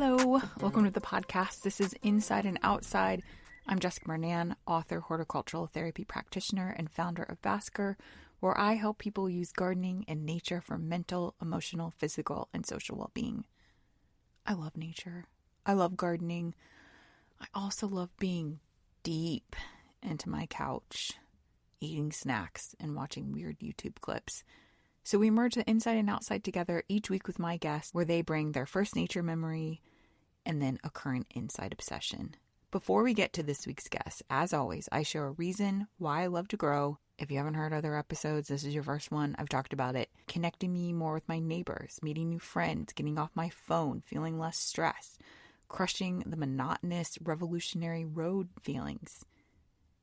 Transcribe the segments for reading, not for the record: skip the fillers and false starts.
Hello, welcome to the podcast. This is Inside and Outside. I'm Jessica Mernan, author, horticultural therapy practitioner, and founder of Basker, where I help people use gardening and nature for mental, emotional, physical, and social well-being. I love nature. I love gardening. I also love being deep into my couch, eating snacks, and watching weird YouTube clips. So we merge the inside and outside together each week with my guests, where they bring their first nature memory and then a current inside obsession. Before we get to this week's guest, as always, I share a reason why I love to grow. If you haven't heard other episodes, this is your first one. I've talked about it. Connecting me more with my neighbors, meeting new friends, getting off my phone, feeling less stress, crushing the monotonous revolutionary road feelings.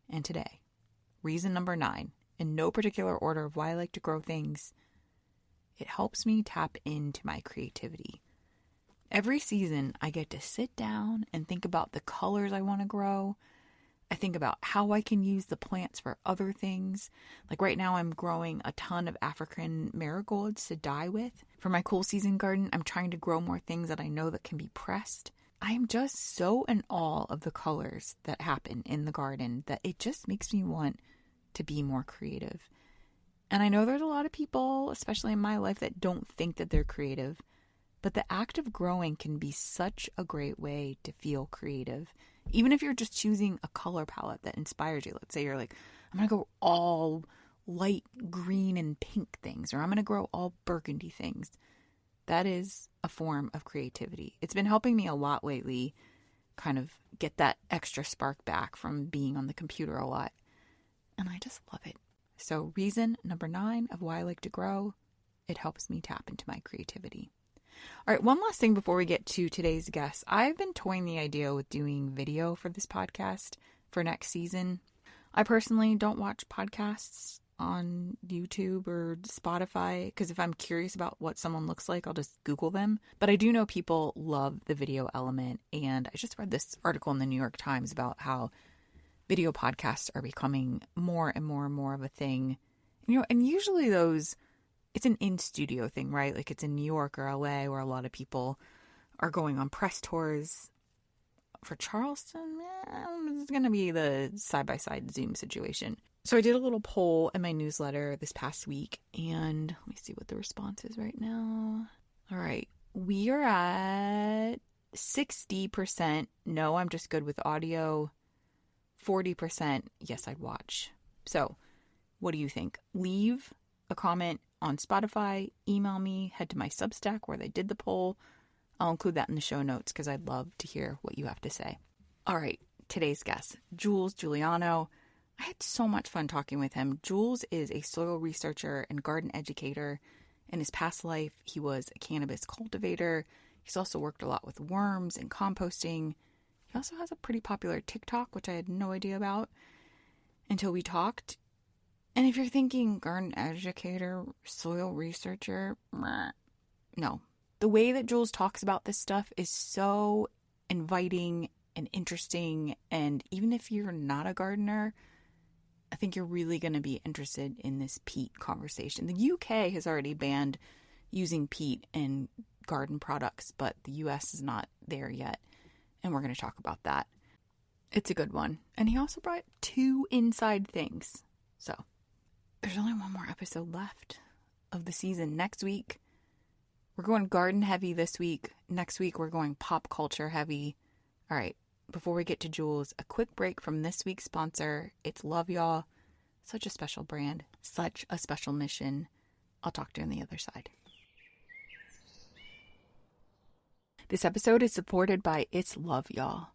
And today, reason number 9, in no particular order of why I like to grow things, it helps me tap into my creativity. Every season, I get to sit down and think about the colors I want to grow. I think about how I can use the plants for other things. Like right now, I'm growing a ton of African marigolds to dye with. For my cool season garden, I'm trying to grow more things that I know that can be pressed. I am just so in awe of the colors that happen in the garden that it just makes me want to be more creative. And I know there's a lot of people, especially in my life, that don't think that they're creative. But the act of growing can be such a great way to feel creative. Even if you're just choosing a color palette that inspires you. Let's say you're like, I'm going to go all light green and pink things, or I'm going to grow all burgundy things. That is a form of creativity. It's been helping me a lot lately, kind of get that extra spark back from being on the computer a lot. And I just love it. So reason number 9 of why I like to grow, it helps me tap into my creativity. All right, one last thing before we get to today's guest. I've been toying the idea with doing video for this podcast for next season. I personally don't watch podcasts on YouTube or Spotify because if I'm curious about what someone looks like, I'll just Google them. But I do know people love the video element. And I just read this article in the New York Times about how video podcasts are becoming more and more and more of a thing. And usually it's an in-studio thing, right? Like it's in New York or LA where a lot of people are going on press tours. For Charleston, it's going to be the side-by-side Zoom situation. So I did a little poll in my newsletter this past week, and let me see what the response is right now. All right. We are at 60% no, I'm just good with audio. 40% yes, I'd watch. So what do you think? Leave a comment on Spotify, email me, head to my Substack where they did the poll. I'll include that in the show notes because I'd love to hear what you have to say. All right, today's guest, Jules Giuliano. I had so much fun talking with him. Jules is a soil researcher and garden educator. In his past life, he was a cannabis cultivator. He's also worked a lot with worms and composting. He also has a pretty popular TikTok, which I had no idea about until we talked. And if you're thinking garden educator, soil researcher, no. The way that Jules talks about this stuff is so inviting and interesting. And even if you're not a gardener, I think you're really going to be interested in this peat conversation. The UK has already banned using peat in garden products, but the US is not there yet. And we're going to talk about that. It's a good one. And he also brought 2 inside things. So there's only one more episode left of the season. Next week, we're going garden heavy this week. Next week, we're going pop culture heavy. All right. Before we get to Jules, a quick break from this week's sponsor. It's Love Y'all. Such a special brand. Such a special mission. I'll talk to you on the other side. This episode is supported by It's Love Y'all.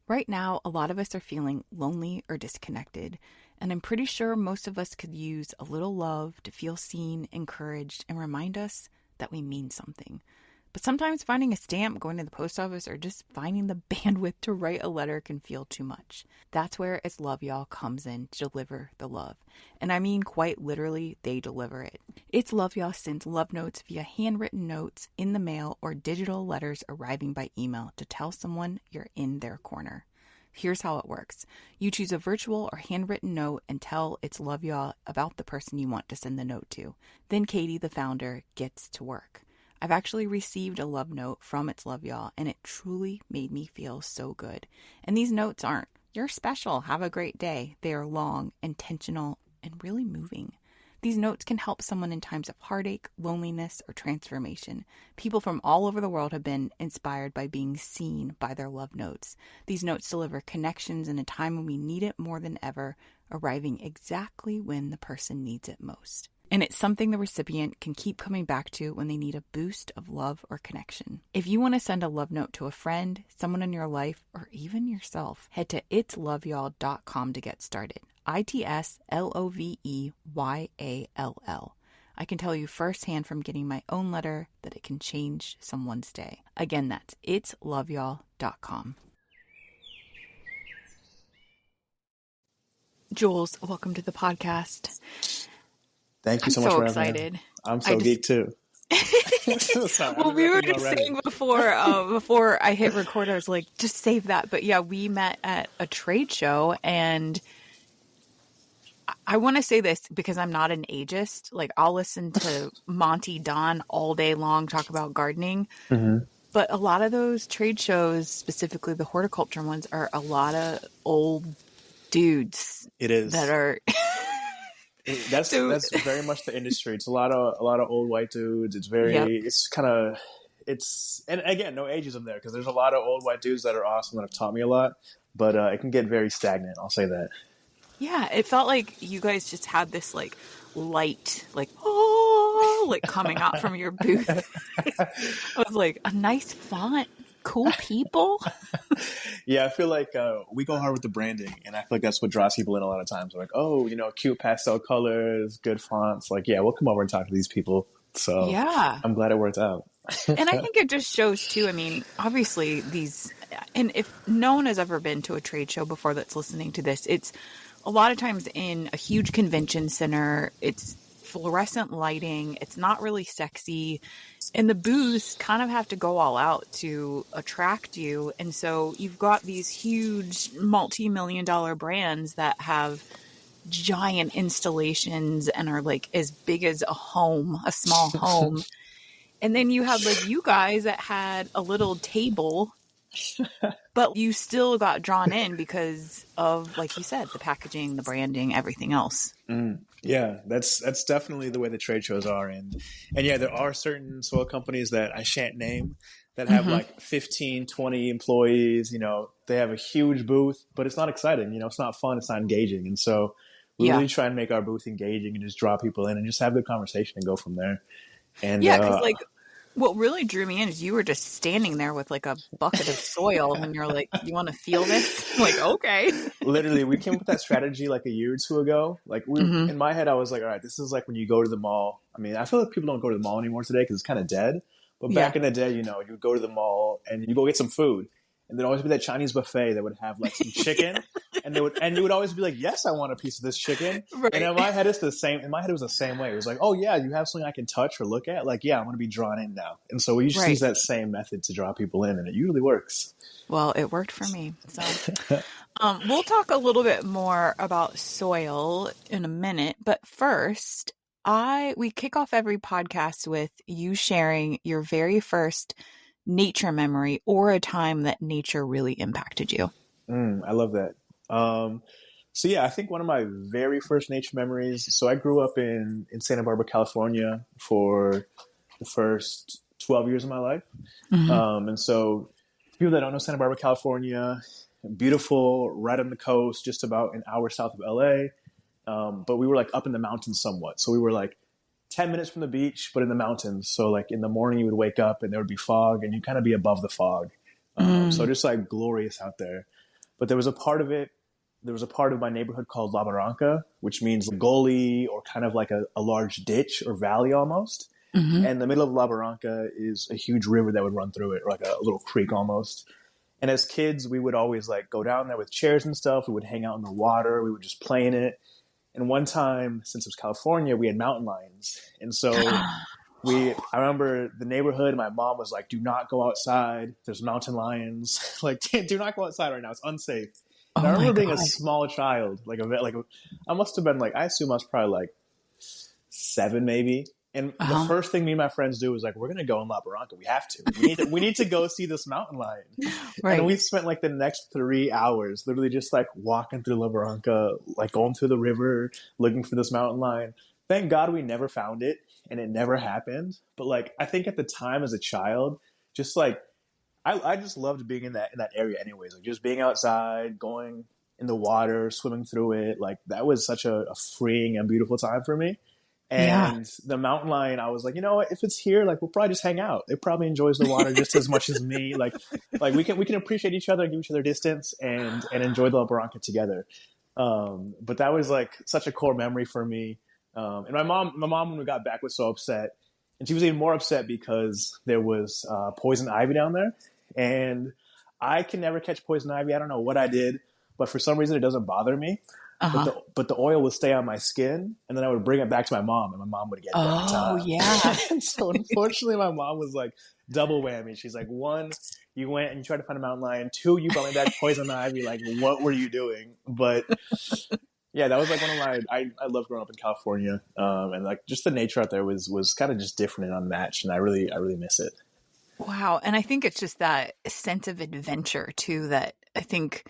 Right now, a lot of us are feeling lonely or disconnected, and I'm pretty sure most of us could use a little love to feel seen, encouraged, and remind us that we mean something. But sometimes finding a stamp, going to the post office, or just finding the bandwidth to write a letter can feel too much. That's where It's Love Y'all comes in to deliver the love. And I mean quite literally, they deliver it. It's Love Y'all sends love notes via handwritten notes in the mail or digital letters arriving by email to tell someone you're in their corner. Here's how it works. You choose a virtual or handwritten note and tell It's Love Y'all about the person you want to send the note to. Then Katie, the founder, gets to work. I've actually received a love note from It's Love Y'all, and it truly made me feel so good. And these notes aren't, "You're special, have a great day." They are long, intentional, and really moving. These notes can help someone in times of heartache, loneliness, or transformation. People from all over the world have been inspired by being seen by their love notes. These notes deliver connections in a time when we need it more than ever, arriving exactly when the person needs it most. And it's something the recipient can keep coming back to when they need a boost of love or connection. If you want to send a love note to a friend, someone in your life, or even yourself, head to itsloveyall.com to get started. ITSLOVEYALL. I can tell you firsthand from getting my own letter that it can change someone's day. Again, that's itsloveyall.com. Jules, welcome to the podcast. Thank you so much for having me. Excited. I'm so geeked too. Sorry, well, we were saying before I hit record, I was like, just save that. But yeah, we met at a trade show, and I want to say this because I'm not an ageist. Like, I'll listen to Monty Don all day long talk about gardening. Mm-hmm. But a lot of those trade shows, specifically the horticulture ones, are a lot of old dudes. It is. That are... That's very much the industry. It's a lot of old white dudes. It's very, and again, no ageism there, because there's a lot of old white dudes that are awesome that have taught me a lot, but it can get very stagnant. I'll say that. Yeah, it felt like you guys just had this like light, like coming out from your booth. I was like, a nice font, cool people. Yeah, I feel like we go hard with the branding, and I feel like that's what draws people in a lot of times. They're like, oh, cute pastel colors, good fonts. Like, yeah, we'll come over and talk to these people. So yeah, I'm glad it worked out. And I think it just shows too. I mean, obviously and if no one has ever been to a trade show before that's listening to this, it's a lot of times in a huge convention center. It's fluorescent lighting. It's not really sexy. And the booths kind of have to go all out to attract you. And so you've got these huge multi-million-dollar brands that have giant installations and are like as big as a small home. And then you have like you guys that had a little table, but you still got drawn in because of, like you said, the packaging, the branding, everything else. Yeah, that's definitely the way the trade shows are. And yeah, there are certain soil companies that I shan't name that have like 15, 20 employees. They have a huge booth, but it's not exciting. It's not fun. It's not engaging. And so we really try and make our booth engaging and just draw people in and just have the conversation and go from there. And yeah, because what really drew me in is you were just standing there with like a bucket of soil and you're like, you want to feel this? I'm like, okay. Literally, we came up with that strategy like a year or two ago. Like in my head, I was like, all right, this is like when you go to the mall. I mean, I feel like people don't go to the mall anymore today because it's kind of dead. But back in the day, you would go to the mall and you go get some food. And there'd always be that Chinese buffet that would have like some chicken, and you would always be like, "Yes, I want a piece of this chicken." Right. And in my head, it's the same. In my head, it was the same way. It was like, "Oh yeah, you have something I can touch or look at. Like, yeah, I'm going to be drawn in now." And so we just use that same method to draw people in, and it usually works. Well, it worked for me. So we'll talk a little bit more about soil in a minute, but first, we kick off every podcast with you sharing your very first nature memory or a time that nature really impacted you. I love that. So yeah, I think one of my very first nature memories. So I grew up in Santa Barbara, California for the first 12 years of my life. And so people that don't know Santa Barbara, California, beautiful, right on the coast, just about an hour south of LA. But we were like up in the mountains somewhat. So we were like 10 minutes from the beach, but in the mountains. So like in the morning you would wake up and there would be fog and you'd kind of be above the fog. So just like glorious out there. But there was a part of my neighborhood called La Barranca, which means gully or kind of like a large ditch or valley almost. And the middle of La Barranca is a huge river that would run through it, or like a little creek almost. And as kids, we would always like go down there with chairs and stuff. We would hang out in the water. We would just play in it. And one time, since it was California, we had mountain lions. And so I remember the neighborhood, my mom was like, do not go outside. There's mountain lions. Like, do not go outside right now. It's unsafe. And I remember being a small child, I must have been like, I assume I was probably like 7 maybe. And the Uh-huh. first thing me and my friends do is like, we're gonna go in La Barranca. We have to. We need to go see this mountain lion. And Right. we spent like the next 3 hours literally just like walking through La Barranca, like going through the river, looking for this mountain lion. Thank God we never found it and it never happened. But like I think at the time as a child, just like I just loved being in that area anyways. Like just being outside, going in the water, swimming through it. Like that was such a freeing and beautiful time for me. Yeah. And the mountain lion, I was like, you know what? If it's here, like we'll probably just hang out. It probably enjoys the water just as much as me. Like we can appreciate each other, give each other distance, and enjoy the La Barranca together. But that was like such a core memory for me. And my mom when we got back was so upset, and she was even more upset because there was poison ivy down there, and I can never catch poison ivy. I don't know what I did, but for some reason it doesn't bother me. Uh-huh. But the oil would stay on my skin, and then I would bring it back to my mom, and my mom would get it every Oh, time. yeah. And so unfortunately, my mom was like double whammy. She's like, one, you went and you tried to find a mountain lion. Two, you brought me back poison ivy. Like, what were you doing? But yeah, that was like one of my. I love growing up in California, and like just the nature out there was kind of just different and unmatched, and I really miss it. Wow. And I think it's just that sense of adventure too that I think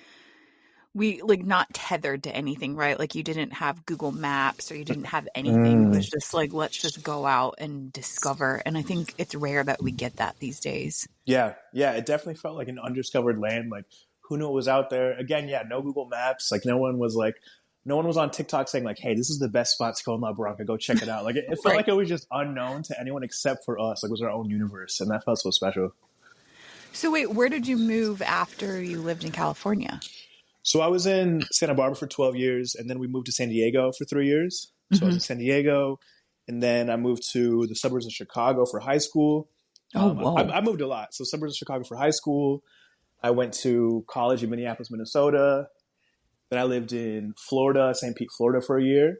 we like not tethered to anything, right? Like you didn't have Google Maps or you didn't have anything. It was just like, let's just go out and discover. And I think it's rare that we get that these days. Yeah, it definitely felt like an undiscovered land. Like who knew it was out there? Again, yeah, no Google Maps. Like no one was on TikTok saying like, hey, this is the best spot to go in La Barranca. Go check it out. Like it felt Right. like it was just unknown to anyone except for us. Like it was our own universe, and that felt so special. So wait, where did you move after you lived in California? So I was in Santa Barbara for 12 years, and then we moved to San Diego for 3 years. So I was in San Diego, and then I moved to the suburbs of Chicago for high school. Oh, whoa. I moved a lot. So suburbs of Chicago for high school. I went to college in Minneapolis, Minnesota. Then I lived in Florida, St. Pete, Florida for a year.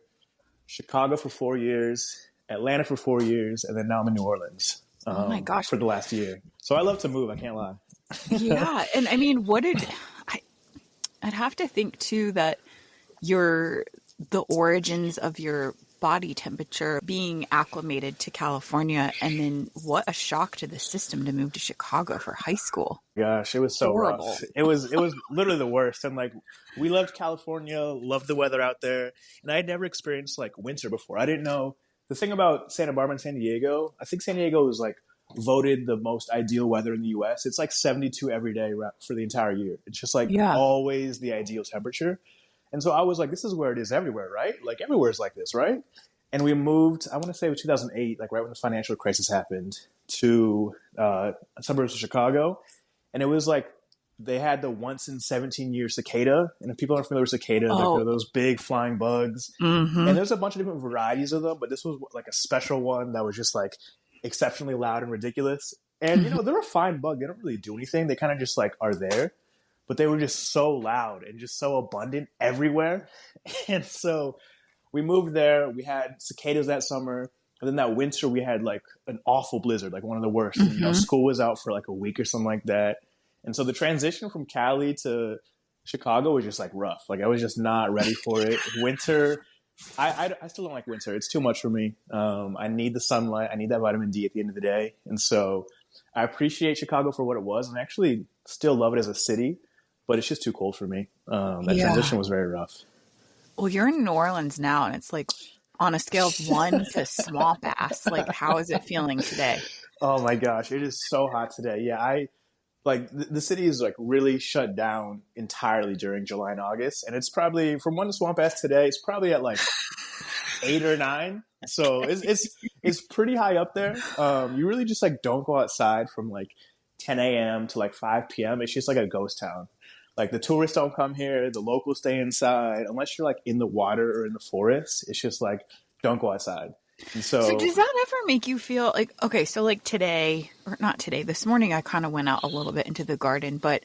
Chicago for 4 years. Atlanta for 4 years. And then now I'm in New Orleans. Oh my gosh. For the last year. So I love to move. I can't lie. Yeah. And I mean, I'd have to think too that the origins of your body temperature being acclimated to California, and then what a shock to the system to move to Chicago for high school. Gosh, it was so Horrible. rough. It was literally the worst. And like we loved California, loved the weather out there, and I had never experienced like winter before. I didn't know the thing about Santa Barbara and San Diego. I think San Diego was like voted the most ideal weather in the US. It's like 72 every day for the entire year. It's just like always the ideal temperature. And so I was like, this is where it is everywhere, right? Like everywhere is like this, right? And we moved, I want to say it was 2008, like right when the financial crisis happened, to suburbs of Chicago. And it was like they had the once in 17-year cicada. And if people aren't familiar with cicada, they're those big flying bugs. Mm-hmm. And there's a bunch of different varieties of them, but this was like a special one that was just like exceptionally loud and ridiculous. And, you know, they're a fine bug. They don't really do anything. They kind of just like are there. But they were just so loud and just so abundant everywhere. And so we moved there. We had cicadas that summer. And then that winter, we had like an awful blizzard, like one of the worst. And, you know, school was out for like a week or something like that. And so the transition from Cali to Chicago was just like rough. Like I was just not ready for it. Winter, I still don't like winter. It's too much for me. I need the sunlight. I need that vitamin D at the end of the day. And so I appreciate Chicago for what it was, and I actually still love it as a city, but it's just too cold for me. That transition was very rough. Well, you're in New Orleans now, and it's like on a scale of 1 to swamp ass. Like, how is it feeling today? Oh my gosh, it is so hot today. Yeah, the city is like really shut down entirely during July and August, and it's probably from 1 to swamp ass today. It's probably at like 8 or 9. So it's pretty high up there. You really just like don't go outside from like 10 a.m. to like 5 p.m. It's just like a ghost town. Like the tourists don't come here. The locals stay inside unless you're like in the water or in the forest. It's just like, don't go outside. And so does that ever make you feel like, okay, so like today, or not today, this morning I kind of went out a little bit into the garden, but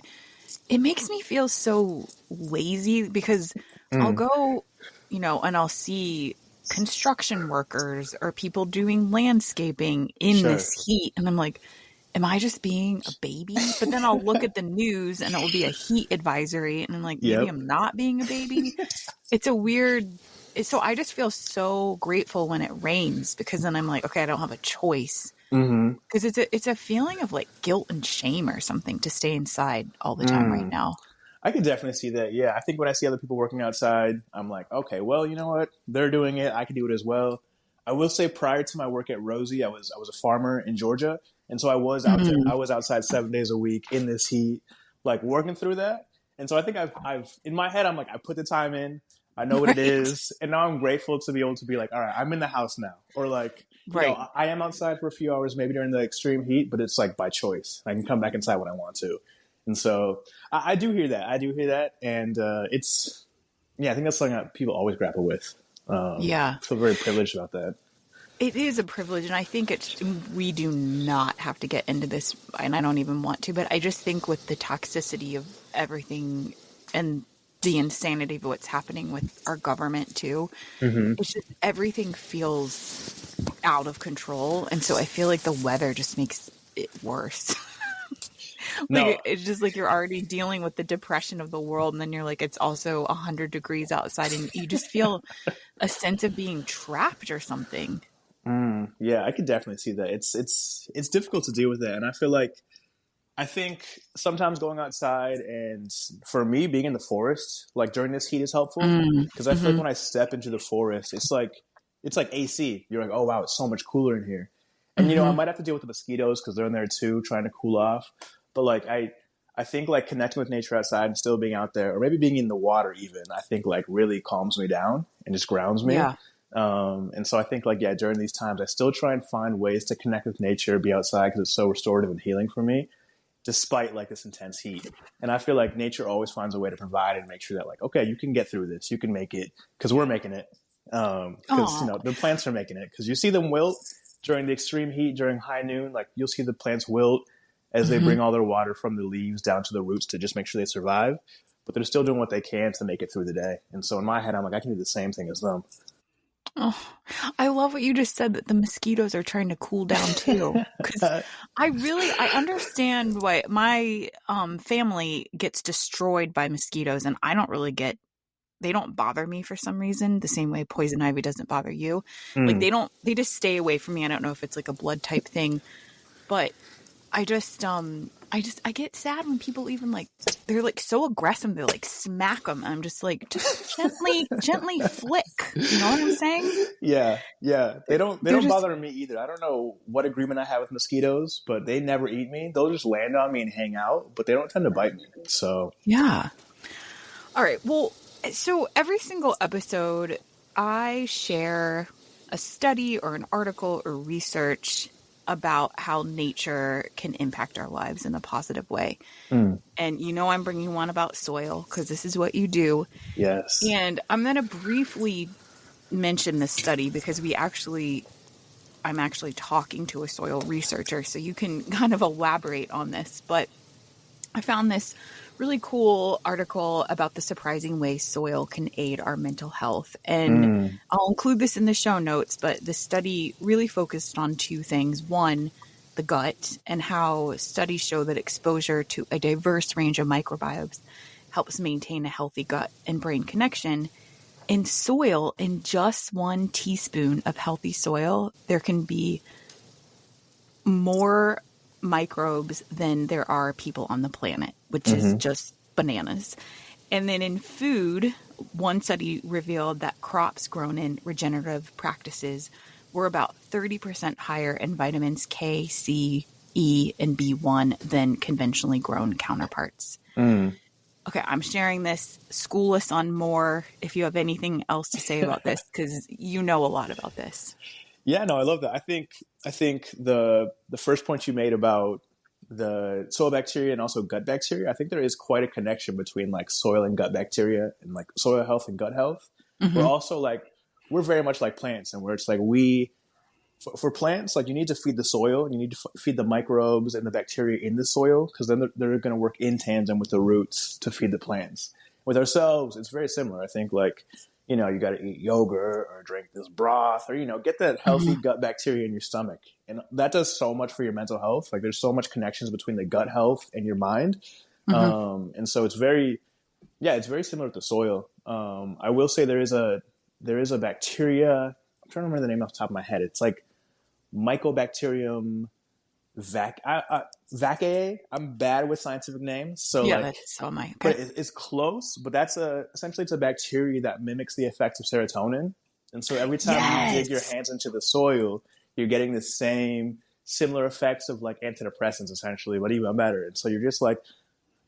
it makes me feel so lazy because I'll go, you know, and I'll see construction workers or people doing landscaping in this heat. And I'm like, am I just being a baby? But then I'll look at the news and it will be a heat advisory. And I'm like, maybe I'm not being a baby. It's a weird So I just feel so grateful when it rains, because then I'm like, okay, I don't have a choice. Mm-hmm. Because it's a feeling of like guilt and shame or something to stay inside all the time right now. I can definitely see that. Yeah, I think when I see other people working outside, I'm like, okay, well, you know what? They're doing it. I can do it as well. I will say, prior to my work at Rosy, I was a farmer in Georgia, and so I was out there. I was outside 7 days a week in this heat, like working through that. And so I think I've in my head, I'm like, I put the time in. I know what it Right. is, and now I'm grateful to be able to be like, all right, I'm in the house now, or like, Right. I am outside for a few hours, maybe during the extreme heat, but it's like by choice. I can come back inside when I want to. And so I do hear that. I do hear that. And it's, yeah, I think that's something that people always grapple with. Yeah. I feel very privileged about that. It is a privilege, and I think we do not have to get into this, and I don't even want to, but I just think with the toxicity of everything and the insanity of what's happening with our government too, it's just everything feels out of control, and so I feel like the weather just makes it worse. No, It's just like you're already dealing with the depression of the world, and then you're like, it's also 100 degrees outside, and you just feel a sense of being trapped or something. yeah, I could definitely see that. It's difficult to deal with that. And I think sometimes going outside, and for me, being in the forest, like during this heat, is helpful because I feel like Mm-hmm. when I step into the forest, it's like AC. You're like, oh wow, it's so much cooler in here. And I Mm-hmm. might have to deal with the mosquitoes because they're in there too, trying to cool off. But like I think like connecting with nature outside and still being out there, or maybe being in the water even, I think like really calms me down and just grounds me. Yeah. And so I think like, yeah, during these times, I still try and find ways to connect with nature, be outside because it's so restorative and healing for me, despite like this intense heat. And I feel like nature always finds a way to provide and make sure that like, okay, you can get through this, you can make it, because we're making it. Because Oh. the plants are making it, because you see them wilt during the extreme heat during high noon. Like you'll see the plants wilt as they Mm-hmm. bring all their water from the leaves down to the roots to just make sure they survive. But they're still doing what they can to make it through the day. And so in my head, I'm like, I can do the same thing as them. Oh, I love what you just said, that the mosquitoes are trying to cool down too. Because I understand why my family gets destroyed by mosquitoes, and I don't really they don't bother me for some reason, the same way poison ivy doesn't bother you. Like Mm. they just stay away from me. I don't know if it's like a blood type thing, but I get sad when people even like, they're like so aggressive, they like smack them. I'm just like, just gently flick. You know what I'm saying? Yeah, yeah. They don't they They're don't just, bother me either. I don't know what agreement I have with mosquitoes, but they never eat me. They'll just land on me and hang out, but they don't tend to bite me. So, yeah. All right. Well, so every single episode, I share a study or an article or research about how nature can impact our lives in a positive way. mm, And I'm bringing one about soil because this is what you do. yes. And I'm going to briefly mention this study because I'm actually talking to a soil researcher, so you can kind of elaborate on this. But I found this really cool article about the surprising way soil can aid our mental health. And Mm, I'll include this in the show notes, but the study really focused on two things. One, the gut, and how studies show that exposure to a diverse range of microbiomes helps maintain a healthy gut and brain connection. In soil, in just 1 teaspoon of healthy soil, there can be more microbes than there are people on the planet, which is hmm just bananas. And then in food, one study revealed that crops grown in regenerative practices were about 30% higher in vitamins K, C, E, and B1 than conventionally grown counterparts. mm. Okay, I'm sharing this. School us on more if you have anything else to say about this, because you know a lot about this. Yeah, no, I love that. I think the first point you made about the soil bacteria and also gut bacteria, I think there is quite a connection between like soil and gut bacteria and like soil health and gut health. We're Mm-hmm. also like we're very much like plants, and where it's like we for plants, like you need to feed the soil, you need to feed the microbes and the bacteria in the soil because then they're going to work in tandem with the roots to feed the plants. With ourselves, it's very similar. I think like you got to eat yogurt or drink this broth or get that healthy Mm-hmm. gut bacteria in your stomach, and that does so much for your mental health. Like there's so much connections between the gut health and your mind, Mm-hmm. and so it's very similar to soil. I will say there is a there is a bacteria. I'm trying to remember the name off the top of my head. It's like Mycobacterium vaccae. I'm bad with scientific names, so Yeah, like, that's so my. but Okay. it's close. But that's essentially it's a bacteria that mimics the effects of serotonin, and so every time you dig your Yes. hands into the soil, you're getting the same similar effects of like antidepressants, essentially, but even better. And so you're just like,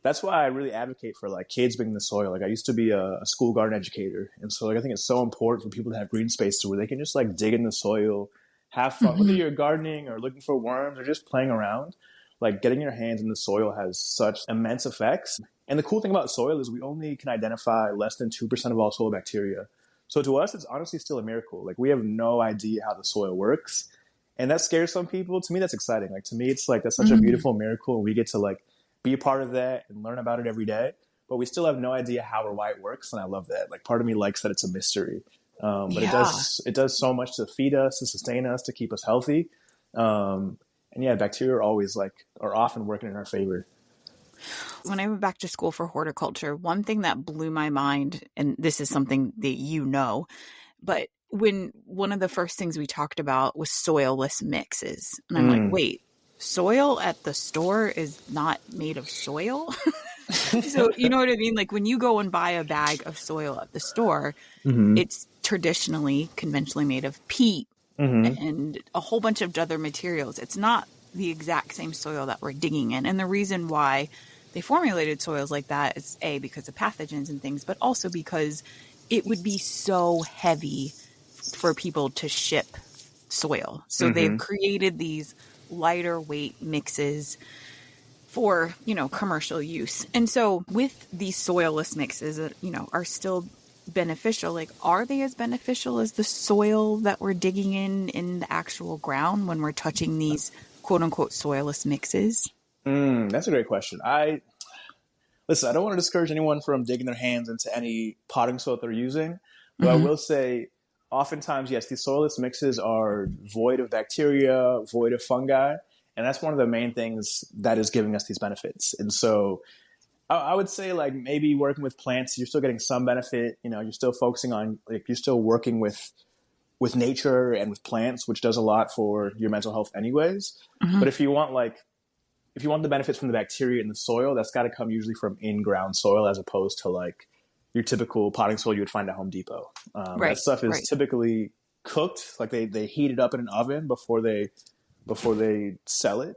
that's why I really advocate for like kids being in the soil. Like I used to be a school garden educator, and so like I think it's so important for people to have green spaces where they can just like dig in the soil, have fun, whether Hmm. you're gardening or looking for worms or just playing around. Like getting your hands in the soil has such immense effects. And the cool thing about soil is we only can identify less than 2% of all soil bacteria. So to us, it's honestly still a miracle. Like we have no idea how the soil works. And that scares some people. To me, that's exciting. Like to me, it's like that's such a Hmm. beautiful miracle. And we get to like be a part of that and learn about it every day. But we still have no idea how or why it works. And I love that. Like part of me likes that it's a mystery. But Yeah. it does so much to feed us, to sustain us, to keep us healthy. And yeah, bacteria are often working in our favor. When I went back to school for horticulture, one thing that blew my mind, and this is something that you know, but when one of the first things we talked about was soilless mixes. And I'm like, Mm. wait, soil at the store is not made of soil? So, you know what I mean? Like when you go and buy a bag of soil at the store, Mm-hmm. it's traditionally, conventionally made of peat Mm-hmm. and a whole bunch of other materials. It's not the exact same soil that we're digging in. And the reason why they formulated soils like that is A, because of pathogens and things, but also because it would be so heavy for people to ship soil. So they've Mm-hmm. created these lighter weight mixes for, commercial use. And so with these soilless mixes that, are still beneficial, like are they as beneficial as the soil that we're digging in the actual ground when we're touching these quote unquote soilless mixes? That's a great question. I don't want to discourage anyone from digging their hands into any potting soil that they're using, but I Hmm. will say, oftentimes, yes, these soilless mixes are void of bacteria, void of fungi, and that's one of the main things that is giving us these benefits. And so, I would say, like maybe working with plants, you're still getting some benefit. You're still focusing on like you're still working with nature and with plants, which does a lot for your mental health, anyways. Hmm. But if you want the benefits from the bacteria in the soil, that's got to come usually from in-ground soil as opposed to like your typical potting soil you would find at Home Depot. That Right. stuff is Right. typically cooked, like they heat it up in an oven before they sell it,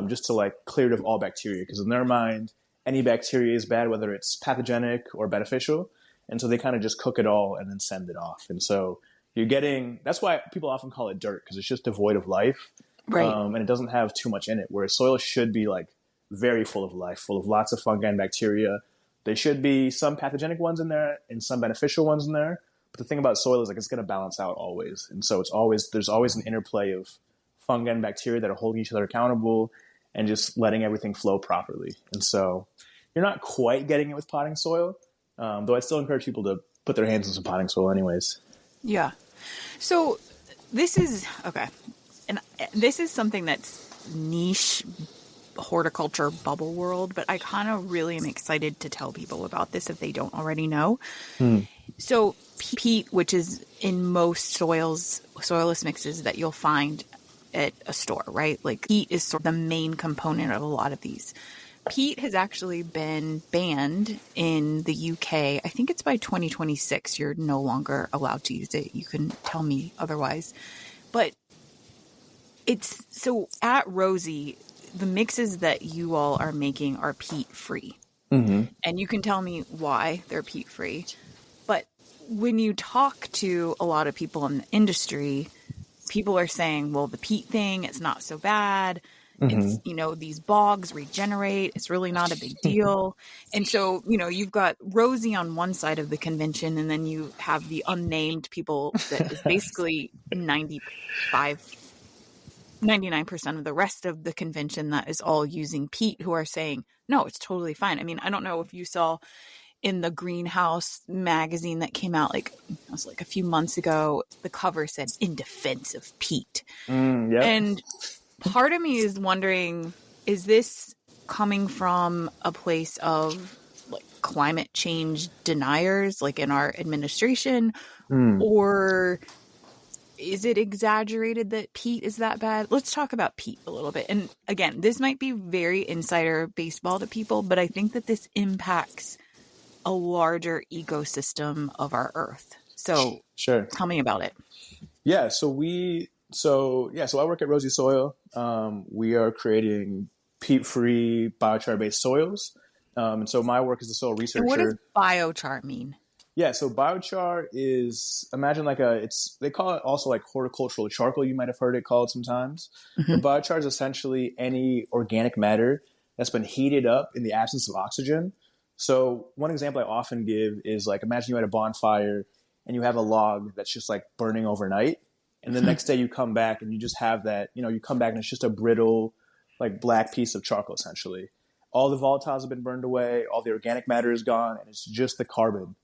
just to like clear it of all bacteria. Because in their mind, any bacteria is bad, whether it's pathogenic or beneficial. And so they kind of just cook it all and then send it off. And so that's why people often call it dirt, because it's just devoid of life, Right. and it doesn't have too much in it. Whereas soil should be like very full of life, full of lots of fungi and bacteria. There should be some pathogenic ones in there and some beneficial ones in there. But the thing about soil is like it's going to balance out always, and so there's always an interplay of fungi and bacteria that are holding each other accountable and just letting everything flow properly. And so you're not quite getting it with potting soil, though I still encourage people to put their hands in some potting soil anyways. Yeah. So this is okay. And this is something that's niche horticulture bubble world, but I kind of really am excited to tell people about this if they don't already know. Hmm. So peat, which is in most soilless mixes that you'll find at a store, right? Like peat is sort of the main component of a lot of these. Peat has actually been banned in the UK. I think it's by 2026. You're no longer allowed to use it. You can tell me otherwise. But so at Rosy, the mixes that you all are making are peat-free. Mm-hmm. And you can tell me why they're peat-free. But when you talk to a lot of people in the industry, people are saying, well, the peat thing, it's not so bad. Mm-hmm. It's, these bogs regenerate. It's really not a big deal. And so, you've got Rosie on one side of the convention, and then you have the unnamed people that is basically 99% of the rest of the convention that is all using peat, who are saying, no, it's totally fine. I mean, I don't know if you saw in the Greenhouse magazine that came out it was like a few months ago, the cover said "in defense of peat," Yep. and part of me is wondering, is this coming from a place of like climate change deniers, like in our administration, Mm, or is it exaggerated that peat is that bad? Let's talk about peat a little bit. And again, this might be very insider baseball to people, but I think that this impacts a larger ecosystem of our earth. So sure. tell me about it. Yeah. So I work at Rosy Soil. We are creating peat-free biochar-based soils. And so my work as a soil And what does researcher. biochar mean? Yeah, so biochar is imagine like they call it also like horticultural charcoal. You might have heard it called sometimes, Mm-hmm. but biochar is essentially any organic matter that's been heated up in the absence of oxygen. So one example I often give is like imagine you had a bonfire and you have a log that's just like burning overnight, and the next day you come back and you just have that you come back and it's just a brittle like black piece of charcoal essentially. All the volatiles have been burned away, all the organic matter is gone, and it's just the carbon.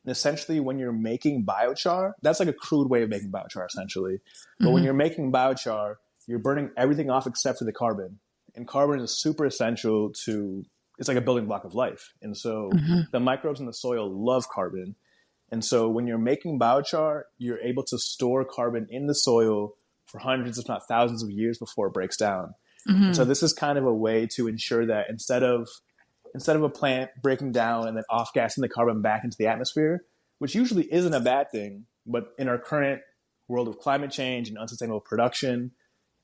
And essentially, when you're making biochar, that's like a crude way of making biochar, essentially. But when Mm-hmm. you're making biochar, you're burning everything off except for the carbon. And carbon is super essential it's like a building block of life. And so Mm-hmm. the microbes in the soil love carbon. And so when you're making biochar, you're able to store carbon in the soil for hundreds, if not thousands of years before it breaks down. And so Mm-hmm. this is kind of a way to ensure that instead of a plant breaking down and then off gassing the carbon back into the atmosphere, which usually isn't a bad thing, but in our current world of climate change and unsustainable production,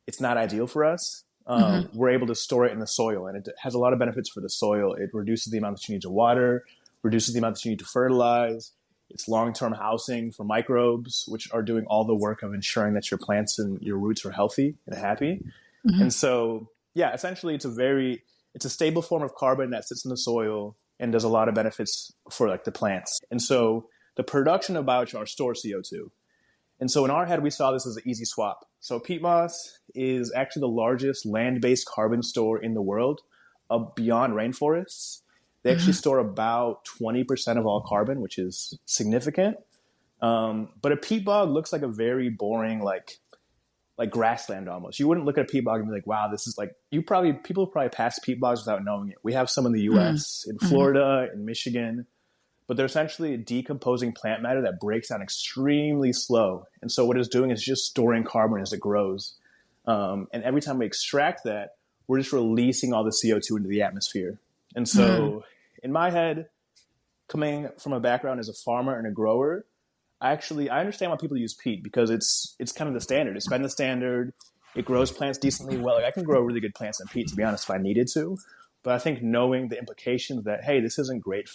it's not ideal for us. Mm-hmm. We're able to store it in the soil, and it has a lot of benefits for the soil. It reduces the amount that you need to water, reduces the amount that you need to fertilize. It's long-term housing for microbes, which are doing all the work of ensuring that your plants and your roots are healthy and happy. Mm-hmm. And so, yeah, essentially it's a stable form of carbon that sits in the soil and does a lot of benefits for like the plants. And so the production of biochar stores CO2. And so in our head, we saw this as an easy swap. So peat moss is actually the largest land-based carbon store in the world, beyond rainforests. They actually store about 20% of all carbon, which is significant. But a peat bog looks like a very boring, like grassland almost. You wouldn't look at a peat bog and be like, wow, this is like, people probably pass peat bogs without knowing it. We have some in the US, in Florida, in Michigan, but they're essentially decomposing plant matter that breaks down extremely slow. And so what it's doing is just storing carbon as it grows. And every time we extract that, we're just releasing all the CO2 into the atmosphere. And so in my head, coming from a background as a farmer and a grower, I understand why people use peat because it's kind of the standard. It's been the standard. It grows plants decently well. Like I can grow really good plants in peat, to be honest, if I needed to. But I think knowing the implications that, hey, this isn't great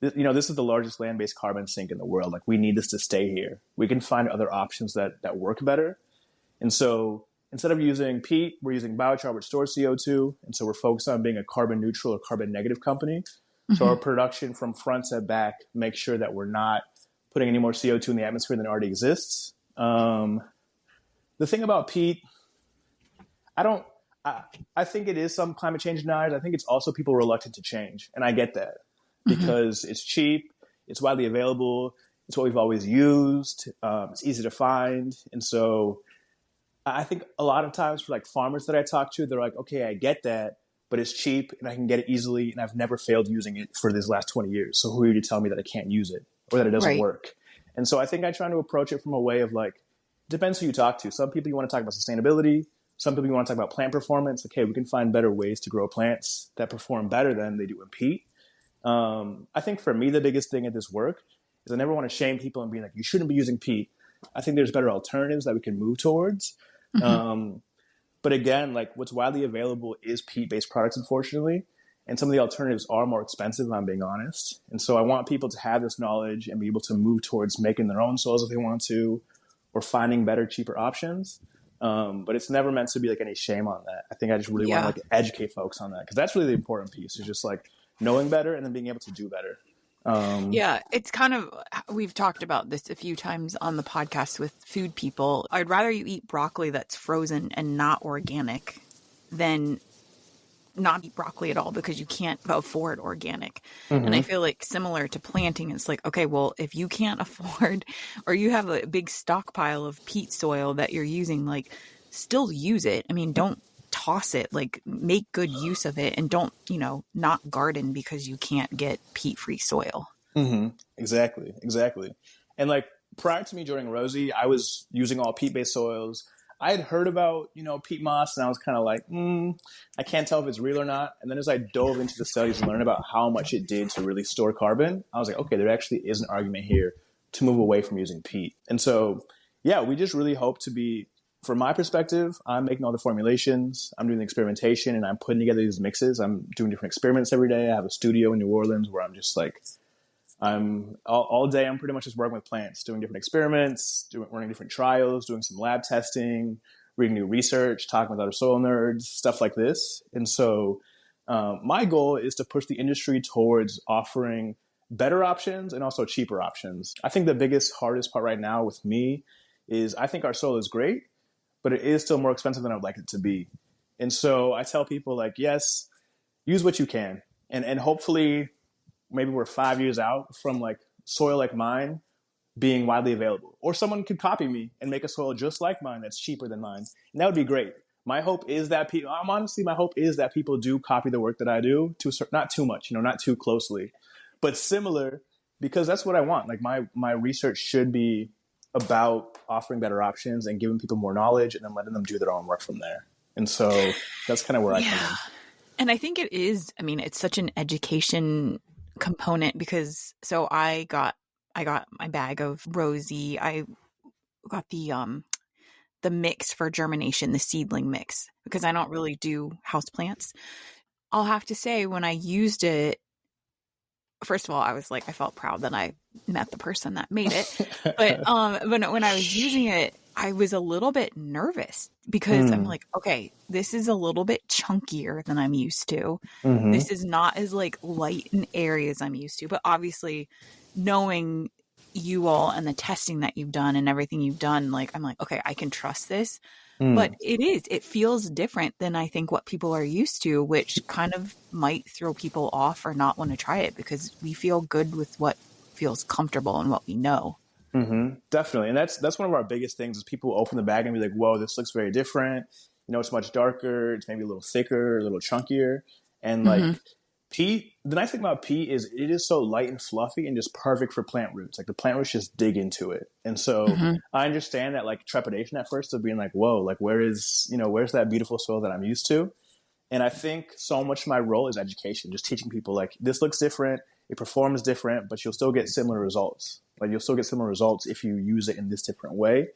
this is the largest land-based carbon sink in the world. Like we need this to stay here. We can find other options that work better. And so instead of using peat, we're using biochar, which stores CO2. And so we're focused on being a carbon neutral or carbon negative company. So our production from front to back makes sure that we're not putting any more CO2 in the atmosphere than already exists. The thing about peat, I think it is some climate change deniers. I think it's also people reluctant to change. And I get that because it's cheap, it's widely available, it's what we've always used, it's easy to find. And so I think a lot of times for like farmers that I talk to, they're like, okay, I get that, but it's cheap and I can get it easily. And I've never failed using it for these last 20 years. So who are you to tell me that I can't use it or that it doesn't work? And so I think I try to approach it from a way of like, it depends who you talk to. Some people you want to talk about sustainability. Some people you want to talk about plant performance. Okay, we can find better ways to grow plants that perform better than they do in peat. I think for me, the biggest thing at this work is I never want to shame people and be like, you shouldn't be using peat. I think there's better alternatives that we can move towards. But again, like what's widely available is peat-based products, unfortunately. And some of the alternatives are more expensive, if I'm being honest. And so I want people to have this knowledge and be able to move towards making their own soils if they want to, or finding better, cheaper options. But it's never meant to be like any shame on that. I think I just really want to like educate folks on that because that's really the important piece is just like knowing better and then being able to do better. It's kind of, we've talked about this a few times on the podcast with food people. I'd rather you eat broccoli that's frozen and not organic than not eat broccoli at all because you can't afford organic. And I feel like similar to planting, it's like, okay, well, if you can't afford or you have a big stockpile of peat soil that you're using, like still use it. I mean, don't toss it, like make good use of it, and don't, not garden because you can't get peat-free soil. Mm-hmm. Exactly. And like prior to me joining Rosy, I was using all peat-based soils. I had heard about, peat moss, and I was kind of like, I can't tell if it's real or not. And then as I dove into the studies and learned about how much it did to really store carbon, I was like, okay, there actually is an argument here to move away from using peat. And so, yeah, we just really hope to be, from my perspective, I'm making all the formulations, I'm doing the experimentation, and I'm putting together these mixes. I'm doing different experiments every day. I have a studio in New Orleans where I'm just like, I'm all day. I'm pretty much just working with plants, doing different experiments, running different trials, doing some lab testing, reading new research, talking with other soil nerds, stuff like this. And so my goal is to push the industry towards offering better options and also cheaper options. I think the biggest, hardest part right now with me is I think our soil is great, but it is still more expensive than I would like it to be. And so I tell people like, yes, use what you can. And hopefully maybe we're 5 years out from like soil like mine being widely available, or someone could copy me and make a soil just like mine that's cheaper than mine, and that would be great. My hope is that my hope is that people do copy the work that I do, not too much, not too closely, but similar, because that's what I want. Like my research should be about offering better options and giving people more knowledge, and then letting them do their own work from there. And so that's kind of where I come in. And I think it is. I mean, it's such an education component, because I got my bag of Rosy. I got the mix for germination, the seedling mix, because I don't really do houseplants. I'll have to say, when I used it, first of all, I was like, I felt proud that I met the person that made it. But when I was using it, I was a little bit nervous, because I'm like, okay, this is a little bit chunkier than I'm used to. Mm-hmm. This is not as like light and airy as I'm used to. But obviously, knowing you all and the testing that you've done and everything you've done, like, I'm like, okay, I can trust this. But it feels different than I think what people are used to, which kind of might throw people off or not want to try it, because we feel good with what feels comfortable and what we know. Mm-hmm. Definitely. And that's one of our biggest things, is people open the bag and be like, whoa, this looks very different. It's much darker. It's maybe a little thicker, a little chunkier. And like peat, the nice thing about peat is it is so light and fluffy and just perfect for plant roots. Like the plant roots just dig into it. And so I understand that like trepidation at first of being like, whoa, like where's that beautiful soil that I'm used to? And I think so much of my role is education, just teaching people like, this looks different. It performs different, but you'll still get similar results. Like you'll still get similar results if you use it in this different way.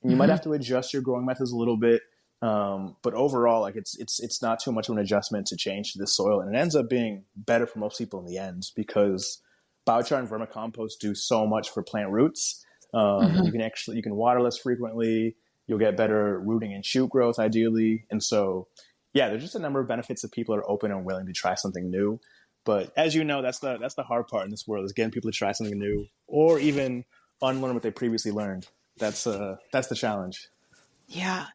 And you might have to adjust your growing methods a little bit. But overall, like it's not too much of an adjustment to change to this soil. And it ends up being better for most people in the end, because biochar and vermicompost do so much for plant roots. You can water less frequently. You'll get better rooting and shoot growth ideally. And so, yeah, there's just a number of benefits that people are open and willing to try something new. But as you know, that's the hard part in this world, is getting people to try something new or even unlearn what they previously learned. That's the challenge. Yeah.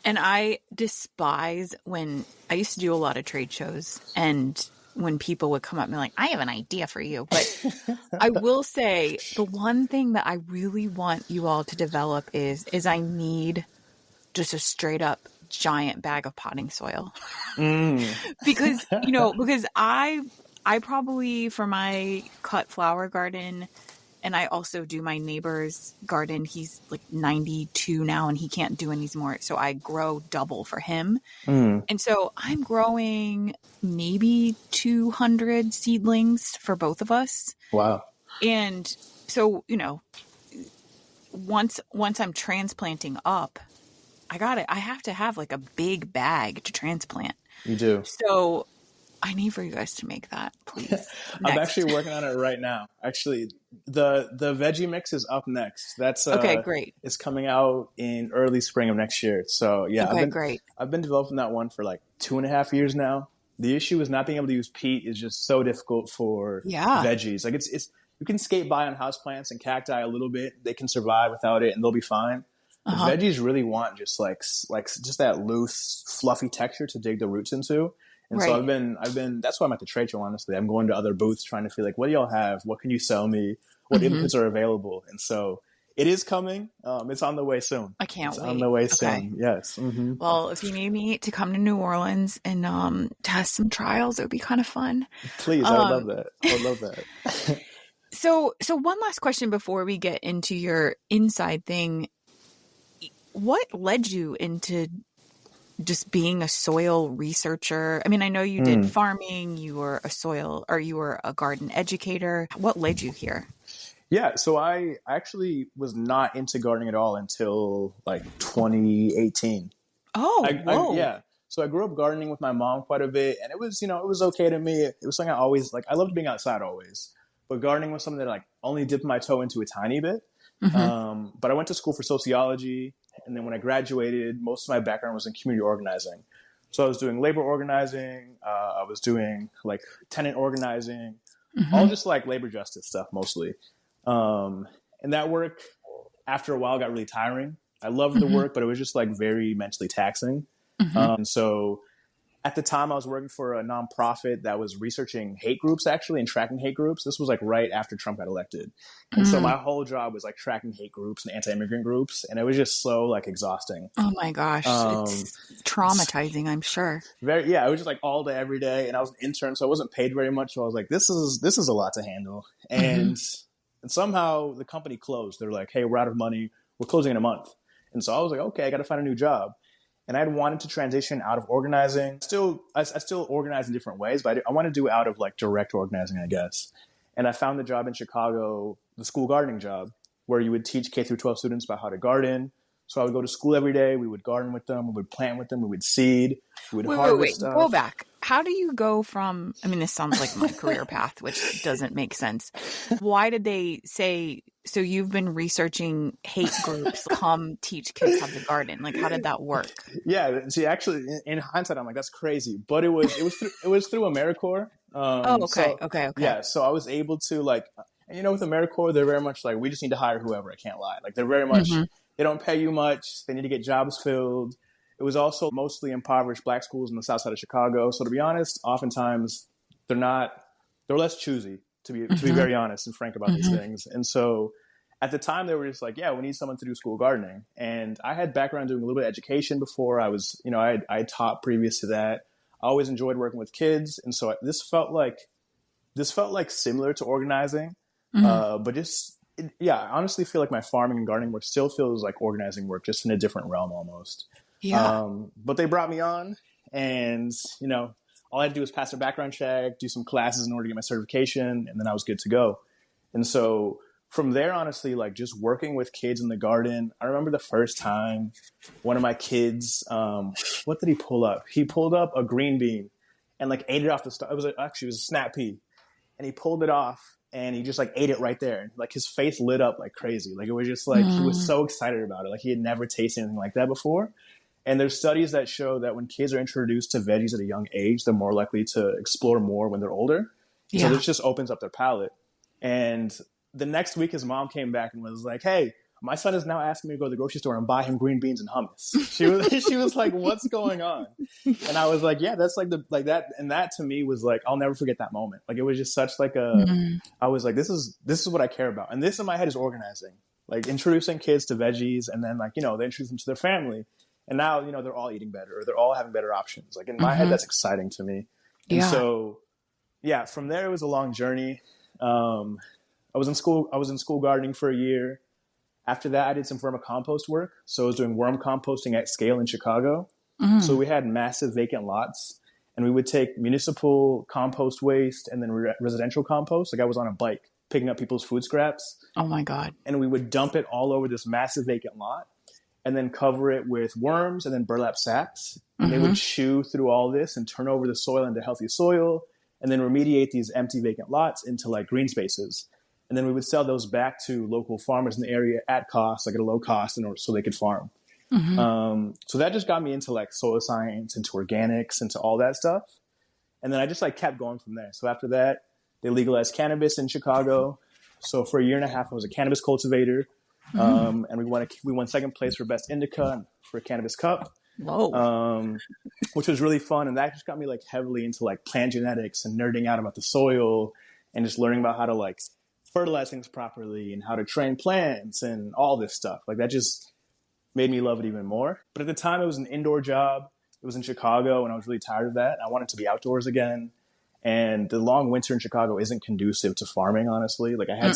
And I despise when I used to do a lot of trade shows, and when people would come up and be like, I have an idea for you. But I will say the one thing that I really want you all to develop is I need just a straight up giant bag of potting soil. because I probably, for my cut flower garden, and I also do my neighbor's garden. He's like 92 now and he can't do any more. So I grow double for him. And so I'm growing maybe 200 seedlings for both of us. Wow. And so, once I'm transplanting up, I have to have like a big bag to transplant. You do. So I need for you guys to make that, please. I'm actually working on it right now. Actually, the veggie mix is up next. That's okay, great. It's coming out in early spring of next year. So yeah, okay, great. I've been developing that one for like 2.5 years now. The issue is not being able to use peat is just so difficult for veggies. Like it's you can skate by on houseplants and cacti a little bit. They can survive without it and they'll be fine. Veggies really want just like just that loose, fluffy texture to dig the roots into. And so I've been, that's why I'm at the trade show, honestly. I'm going to other booths trying to feel like, what do y'all have? What can you sell me? What inputs are available? And so, It is coming. It's on the way soon. I can't It's wait. on the way Okay. soon. Yes. Mm-hmm. Well, if you need me to come to New Orleans and test some trials, it would be kind of fun. Please, I would love Um, that. I would love that. so one last question before we get into your inside thing. What led you into just being a soil researcher? I mean, I know you did Hmm. farming, you were a garden educator. What led you here? Yeah, so I actually was not into gardening at all until like 2018. Oh, whoa. Yeah. So I grew up gardening with my mom quite a bit, and it was, it was okay to me. It was something I always like. I loved being outside always, but gardening was something that like only dipped my toe into a tiny bit. Hmm. But I went to school for sociology, and then when I graduated, most of my background was in community organizing. So I was doing labor organizing, I was doing like tenant organizing, all Hmm. just like labor justice stuff mostly. And that work, after a while, got really tiring. I loved the Hmm. work, but it was just like very mentally taxing. Hmm. And so at the time, I was working for a nonprofit that was researching hate groups actually and tracking hate groups. This was like right after Trump got elected. And so Mm. my whole job was like tracking hate groups and anti-immigrant groups. And it was just so like exhausting. Oh my gosh, Um, it's traumatizing, I'm sure. yeah, it was just like all day, every day. And I was an intern, so I wasn't paid very much. So I was like, this is a lot to handle. Hmm. And somehow the company closed. They're like, hey, we're out of money. We're closing in a month. And so I was like, okay, I got to find a new job. And I had wanted to transition out of organizing. I still organize in different ways, but I want to do it out of like direct organizing, I guess. And I found the job in Chicago, the school gardening job, where you would teach K through 12 students about how to garden. So I would go to school every day. We would garden with them. We would plant with them. We would seed. We would harvest Wait. Go stuff. back. How do you go from, I mean, this sounds like my career path, which doesn't make sense. Why did they say, so you've been researching hate groups, come teach kids how to garden? Like, how did that work? Yeah. See, actually, in hindsight, I'm like, that's crazy. But it was through AmeriCorps. Oh, okay. So Okay. Okay. yeah, so I was able to like, with AmeriCorps, they're very much like, we just need to hire whoever. I can't lie. Like they're very much, Hmm. they don't pay you much. They need to get jobs filled. It was also mostly impoverished black schools in the south side of Chicago. So to be honest, oftentimes they're not, they're less choosy to be Hmm. very honest and frank about these Hmm. things. And so at the time they were just like, yeah, we need someone to do school gardening. And I had background doing a little bit of education before. I taught previous to that. I always enjoyed working with kids. And so this felt like similar to organizing, Hmm. but yeah, I honestly feel like my farming and gardening work still feels like organizing work, just in a different realm almost. Yeah. But they brought me on, and all I had to do was pass a background check, do some classes in order to get my certification, and then I was good to go. And so from there, honestly, like just working with kids in the garden, I remember the first time one of my kids, what did he pull up? He pulled up a green bean and like ate it off the stalk. It was a snap pea, and he pulled it off and he just like ate it right there. Like his face lit up like crazy. Like it was just like he was Mm. so excited about it. Like he had never tasted anything like that before. And there's studies that show that when kids are introduced to veggies at a young age, they're more likely to explore more when they're older. So Yeah. this just opens up their palate. And the next week, his mom came back and was like, "Hey, my son is now asking me to go to the grocery store and buy him green beans and hummus." She was like, "What's going on?" And I was like, "Yeah, that's like that." And that to me was like, I'll never forget that moment. Like it was just such like a. Mm. I was like, this is what I care about, and this in my head is organizing, like introducing kids to veggies, and then like they introduce them to their family, and now they're all eating better, or they're all having better options. Like in my head, Hmm. that's exciting to me, and Yeah. so yeah, from there it was a long journey. Um, I was in school. I was in school gardening for a year. After that, I did some vermicompost work. So I was doing worm composting at scale in Chicago. So Mm. we had massive vacant lots, and we would take municipal compost waste and then residential compost. Like I was on a bike picking up people's food scraps, Oh my God. and we would dump it all over this massive vacant lot, and then cover it with worms and then burlap sacks. And they Hmm. would chew through all this and turn over the soil into healthy soil, and then remediate these empty vacant lots into like green spaces. And then we would sell those back to local farmers in the area at cost, like at a low cost, in order so they could farm. Hmm. So that just got me into like soil science, into organics, into all that stuff. And then I just like kept going from there. So after that, they legalized cannabis in Chicago. So for a year and a half, I was a cannabis cultivator, Mm. and we won second place for best indica for Cannabis Cup, Whoa. which was really fun. And that just got me like heavily into like plant genetics and nerding out about the soil and just learning about how to like fertilize things properly and how to train plants and all this stuff. Like that just made me love it even more. But at the time, it was an indoor job. It was in Chicago, and I was really tired of that. I wanted to be outdoors again. And the long winter in Chicago isn't conducive to farming, honestly. Like I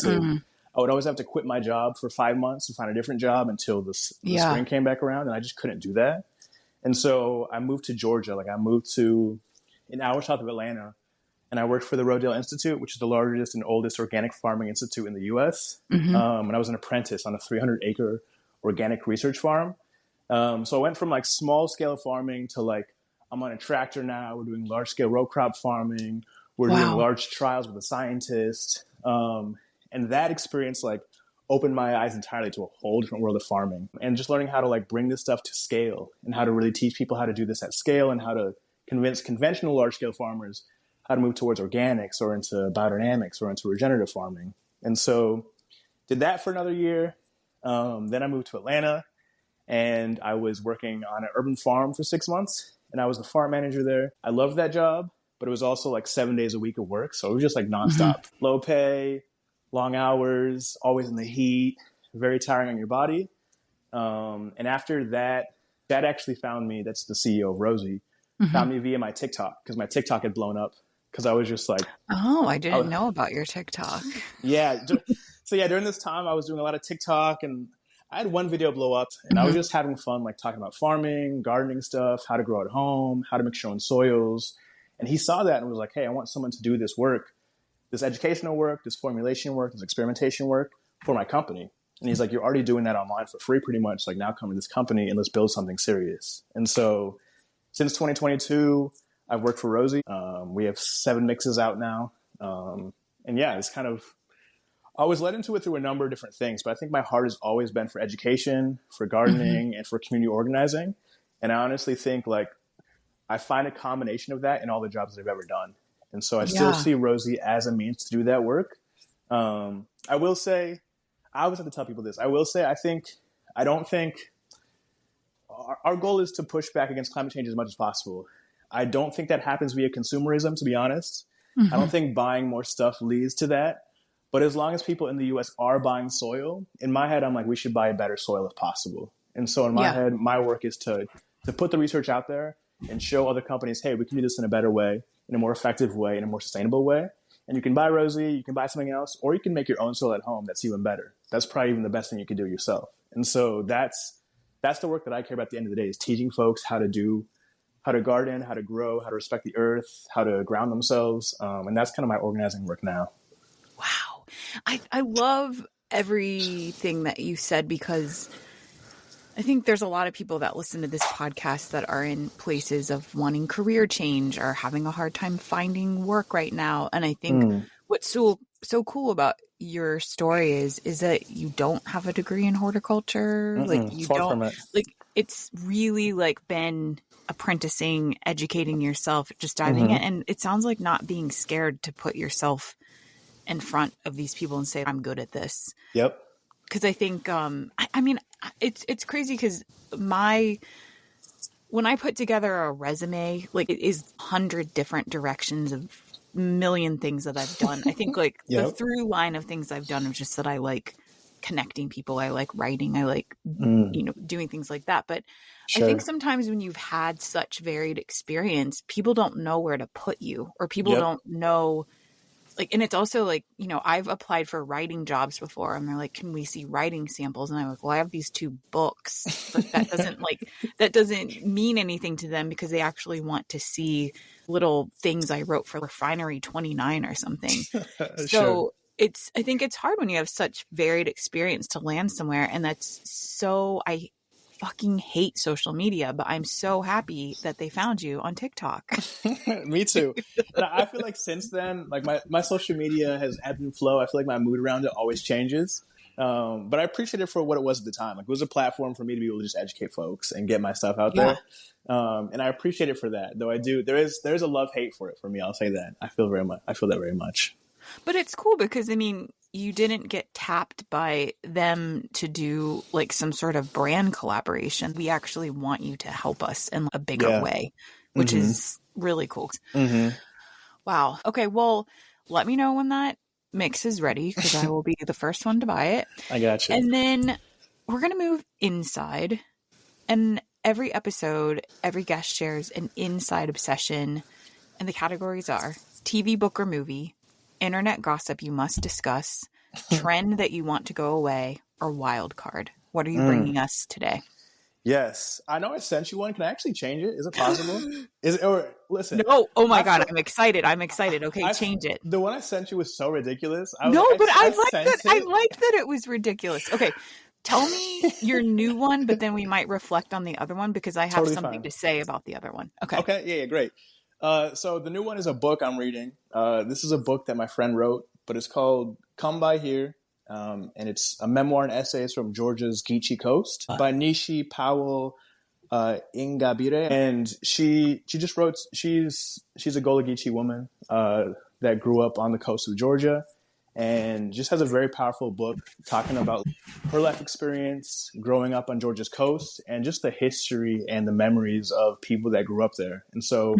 would always have to quit my job for 5 months to find a different job until the spring came back around, and I just couldn't do that. And so I moved to Georgia. Like I moved to an hour south of Atlanta, and I worked for the Rodale Institute, which is the largest and oldest organic farming institute in the U.S. And I was an apprentice on a 300-acre organic research farm. So I went from like small scale farming to like, I'm on a tractor now. We're doing large scale row crop farming. We're doing large trials with a scientist. And that experience like opened my eyes entirely to a whole different world of farming, and just learning how to like bring this stuff to scale and how to really teach people how to do this at scale and how to convince conventional large scale farmers how to move towards organics or into biodynamics or into regenerative farming. And so did that for another year. Then I moved to Atlanta, and I was working on an urban farm for 6 months, and I was the farm manager there. I loved that job, but it was also like 7 days a week of work. So it was just like nonstop, low pay, long hours, always in the heat, very tiring on your body. And after that, Dad actually found me. That's the CEO of Rosy, found me via my TikTok, because my TikTok had blown up. Because I was just like, oh, I didn't know about your TikTok. Yeah. So yeah, during this time, I was doing a lot of TikTok, and I had one video blow up, and I was just having fun, like talking about farming, gardening stuff, how to grow at home, how to mix your own soils. And he saw that and was like, hey, I want someone to do this work, this educational work, this formulation work, this experimentation work for my company. And he's like, you're already doing that online for free pretty much. Like, now come to this company and let's build something serious. And so since 2022, I've worked for Rosy. We have 7 mixes out now. And yeah, it's kind of, I was led into it through a number of different things, but I think my heart has always been for education, for gardening, and for community organizing. And I honestly think like I find a combination of that in all the jobs that I've ever done. And so I still see Rosy as a means to do that work. I will say, I always have to tell people this. I will say, I don't think our goal is to push back against climate change as much as possible. I don't think that happens via consumerism, to be honest. I don't think buying more stuff leads to that. But as long as people in the US are buying soil, in my head, I'm like, we should buy better soil if possible. And so in my head, my work is to put the research out there and show other companies, hey, we can do this in a better way, in a more effective way, in a more sustainable way. And you can buy Rosy, you can buy something else, or you can make your own soil at home. That's even better. That's probably even the best thing you can do yourself. And so that's the work that I care about at the end of the day, is teaching folks how to garden, how to grow, how to respect the earth, how to ground themselves. And that's kind of my organizing work now. Wow. I love everything that you said, because I think there's a lot of people that listen to this podcast that are in places of wanting career change or having a hard time finding work right now. And I think what's so cool about your story is that you don't have a degree in horticulture. Like you don't, like it's really like been apprenticing, educating yourself, just diving in. And it sounds like not being scared to put yourself in front of these people and say, I'm good at this. Yep. Because I think, I mean, it's crazy because when I put together a resume, like it is 100 different directions of million things that I've done. I think like the through line of things I've done is just that I like connecting people. I like writing. I like, doing things like that. But I think sometimes when you've had such varied experience, people don't know where to put you, or people don't know. Like, and it's also like, I've applied for writing jobs before, and they're like, can we see writing samples? And I'm like, well, I have these 2 books, but that doesn't mean anything to them, because they actually want to see little things I wrote for Refinery 29 or something. So I think it's hard when you have such varied experience to land somewhere. And I fucking hate social media, but I'm so happy that they found you on TikTok. Me too. And I feel like since then, like my social media has ebbed and flow. I feel like my mood around it always changes. But I appreciate it for what it was at the time. Like, it was a platform for me to be able to just educate folks and get my stuff out there. And I appreciate it for that. Though there's a love-hate for it for me. I'll say that. I feel that very much. But it's cool because, I mean, you didn't get tapped by them to do like some sort of brand collaboration. We actually want you to help us in a bigger way, which is really cool. Wow. Okay. Well, let me know when that mix is ready because I will be the first one to buy it. I got you. And then we're going to move inside. And every episode, every guest shares an inside obsession. And the categories are TV, book, or movie, internet gossip you must discuss, trend that you want to go away, or wild card. What are you bringing us today? Yes, I know I sent you one. Can I actually change it? Is it possible? Is it, or listen? No. Oh my God. I'm excited. Okay, change it. The one I sent you was so ridiculous. I like that. I liked that it was ridiculous. Okay. Tell me your new one, but then we might reflect on the other one because I have totally something to say about the other one. Okay. Okay. Yeah, great. So the new one is a book I'm reading. This is a book that my friend wrote, but it's called Come By Here. And it's a memoir and essays from Georgia's Geechee Coast by Nishi Powell Ingabire. And she just wrote, she's a Gullah Geechee woman that grew up on the coast of Georgia and just has a very powerful book talking about her life experience growing up on Georgia's coast and just the history and the memories of people that grew up there. And so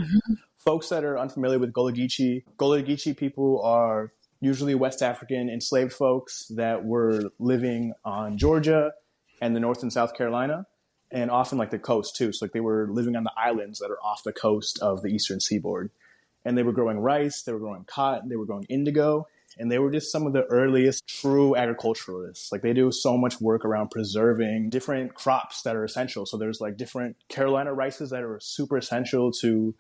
folks that are unfamiliar with Gullah Geechee people are usually West African enslaved folks that were living on Georgia and the North and South Carolina, and often like the coast too. So like they were living on the islands that are off the coast of the eastern seaboard. And they were growing rice, they were growing cotton, they were growing indigo, and they were just some of the earliest true agriculturalists. Like they do so much work around preserving different crops that are essential. So there's like different Carolina rices that are super essential to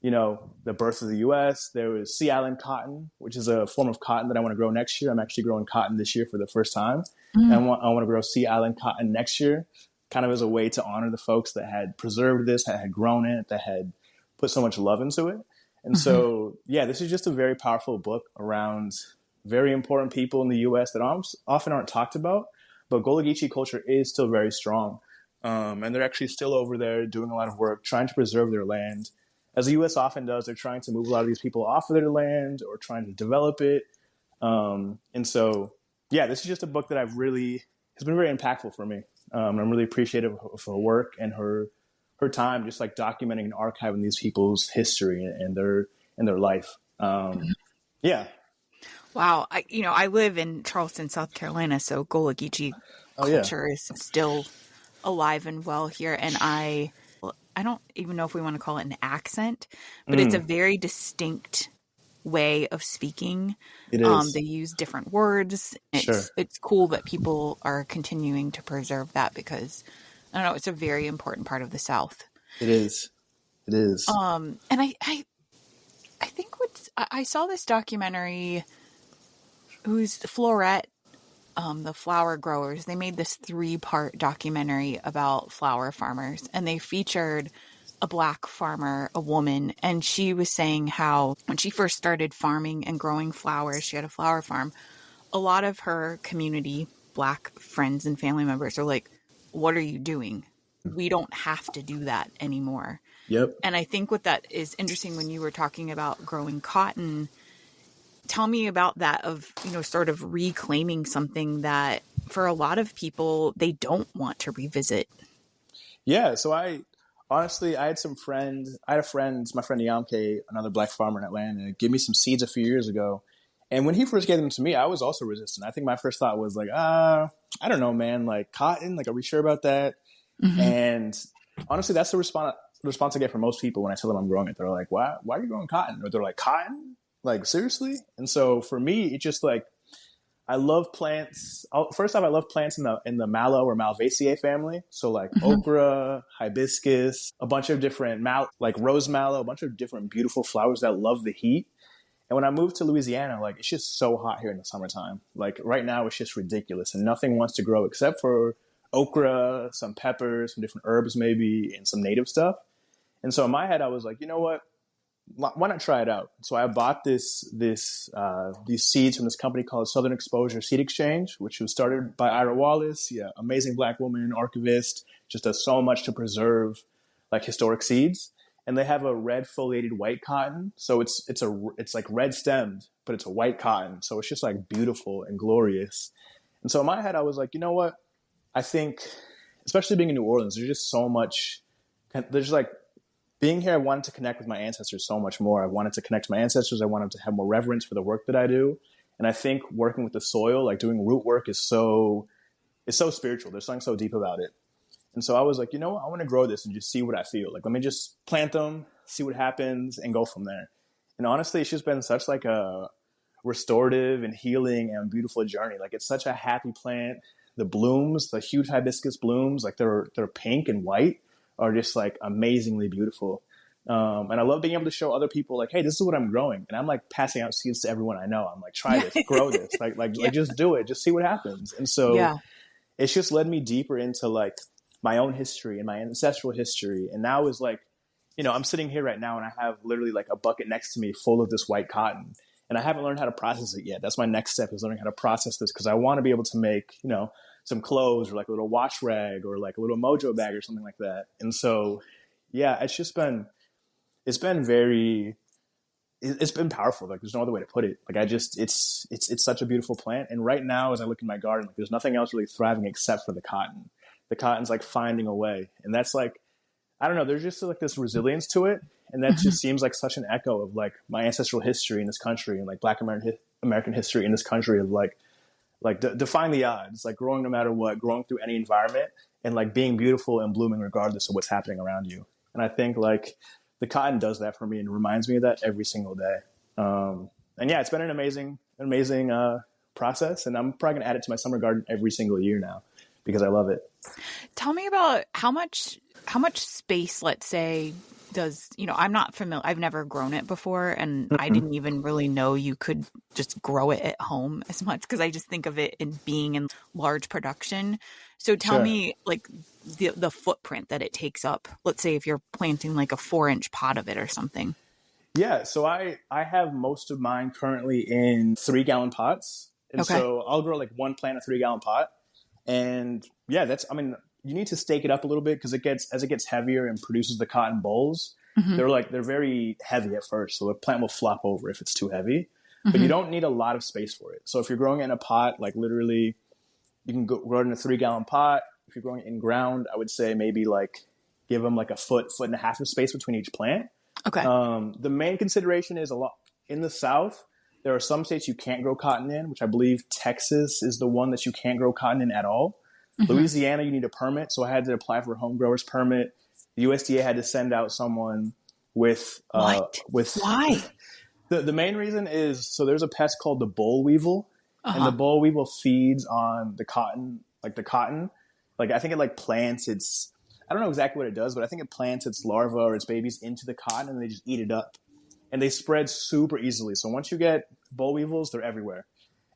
the birth of the U.S. There was Sea Island cotton, which is a form of cotton that I want to grow next year. I'm actually growing cotton this year for the first time. I want to grow Sea Island cotton next year, kind of as a way to honor the folks that had preserved this, that had grown it, that had put so much love into it. And so, yeah, this is just a very powerful book around very important people in the U.S. that often aren't talked about, but Gullah Geechee culture is still very strong. And they're actually still over there doing a lot of work, trying to preserve their land. As the U.S. often does, they're trying to move a lot of these people off of their land or trying to develop it. And so, yeah, this is just a book that has been very impactful for me. I'm really appreciative of her work and her time, just like documenting and archiving these people's history and their life. Yeah. Wow. I live in Charleston, South Carolina, so Gullah Geechee culture is still alive and well here. And I don't even know if we want to call it an accent, but it's a very distinct way of speaking. It is. They use different words. It's cool that people are continuing to preserve that because, I don't know, it's a very important part of the South. It is. And I think I saw this documentary who's Floret, the flower growers. They made this 3-part documentary about flower farmers, and they featured a Black farmer, a woman, and she was saying how when she first started farming and growing flowers, she had a flower farm. A lot of her community, Black friends and family members are like, "What are you doing? We don't have to do that anymore." Yep. And I think what that is interesting when you were talking about growing cotton. Tell me about that of, sort of reclaiming something that for a lot of people, they don't want to revisit. Yeah. So I had a friend, my friend Yamke, another Black farmer in Atlanta, give me some seeds a few years ago. And when he first gave them to me, I was also resistant. I think my first thought was like, I don't know, man, like cotton, like, are we sure about that? And honestly, that's the response I get from most people when I tell them I'm growing it. They're like, why are you growing cotton? Or they're like, cotton? Like, seriously? And so for me, it's just like, I love plants. First off, I love plants in the mallow or Malvaceae family. So like okra, hibiscus, a bunch of different like rose mallow, a bunch of different beautiful flowers that love the heat. And when I moved to Louisiana, like it's just so hot here in the summertime. Like right now, it's just ridiculous, and nothing wants to grow except for okra, some peppers, some different herbs maybe, and some native stuff. And so in my head, I was like, you know what? Why not try it out? So I bought these seeds from this company called Southern Exposure Seed Exchange, which was started by Ira Wallace, amazing Black woman, archivist, just does so much to preserve like historic seeds. And they have a red foliated white cotton, so it's like red stemmed, but it's a white cotton, so it's just like beautiful and glorious. And so in my head, I was like, you know what? I think, especially being in New Orleans, there's just so much. There's like. Being here, I wanted to connect with my ancestors so much more. I wanted to connect to my ancestors. I wanted to have more reverence for the work that I do. And I think working with the soil, like doing root work it's so spiritual. There's something so deep about it. And so I was like, you know what? I want to grow this and just see what I feel. Like, let me just plant them, see what happens, and go from there. And honestly, it's just been such like a restorative and healing and beautiful journey. Like, it's such a happy plant. The blooms, the huge hibiscus blooms, like they're pink and white, are just like amazingly beautiful. And I love being able to show other people like, hey, this is what I'm growing. And I'm like passing out seeds to everyone I know. I'm like, try this, grow this, like just do it, just see what happens. And so it's just led me deeper into like my own history and my ancestral history. And now is like, you know, I'm sitting here right now and I have literally like a bucket next to me full of this white cotton. And I haven't learned how to process it yet. That's my next step, is learning how to process this, because I want to be able to make, you know, some clothes or like a little wash rag or like a little mojo bag or something like that. And so, yeah, it's been powerful. Like, there's no other way to put it. Like, it's such a beautiful plant. And right now, as I look in my garden, like there's nothing else really thriving except for the cotton. The cotton's like finding a way. And that's like, I don't know, there's just like this resilience to it. And that just seems like such an echo of like my ancestral history in this country and like Black American history in this country of like defying the odds, like growing no matter what, growing through any environment, and like being beautiful and blooming regardless of what's happening around you. And I think like the cotton does that for me and reminds me of that every single day. And yeah, it's been an amazing process. And I'm probably gonna add it to my summer garden every single year now because I love it. Tell me about how much space, let's say, does, you know, I'm not familiar. I've never grown it before, and I didn't even really know you could just grow it at home as much, because I just think of it in being in large production. So tell me like the footprint that it takes up. Let's say if you're planting like a 4-inch pot of it or something. Yeah. So I have most of mine currently in 3-gallon pots. And so I'll grow like one plant in a 3-gallon pot. And yeah, you need to stake it up a little bit, because as it gets heavier and produces the cotton bolls, they're very heavy at first. So the plant will flop over if it's too heavy, but you don't need a lot of space for it. So if you're growing it in a pot, like literally you can grow it in a 3-gallon pot. If you're growing it in ground, I would say maybe like give them like a foot and a half of space between each plant. Okay. The main consideration is a lot in the South. There are some states you can't grow cotton in, which I believe Texas is the one that you can't grow cotton in at all. Louisiana, you need a permit. So I had to apply for a home growers permit. The USDA had to send out someone with why? The main reason is, so there's a pest called the boll weevil, and the boll weevil feeds on the cotton. Like I think it like plants its, I don't know exactly what it does, but I think it plants its larvae or its babies into the cotton, and they just eat it up. And they spread super easily. So once you get boll weevils, they're everywhere.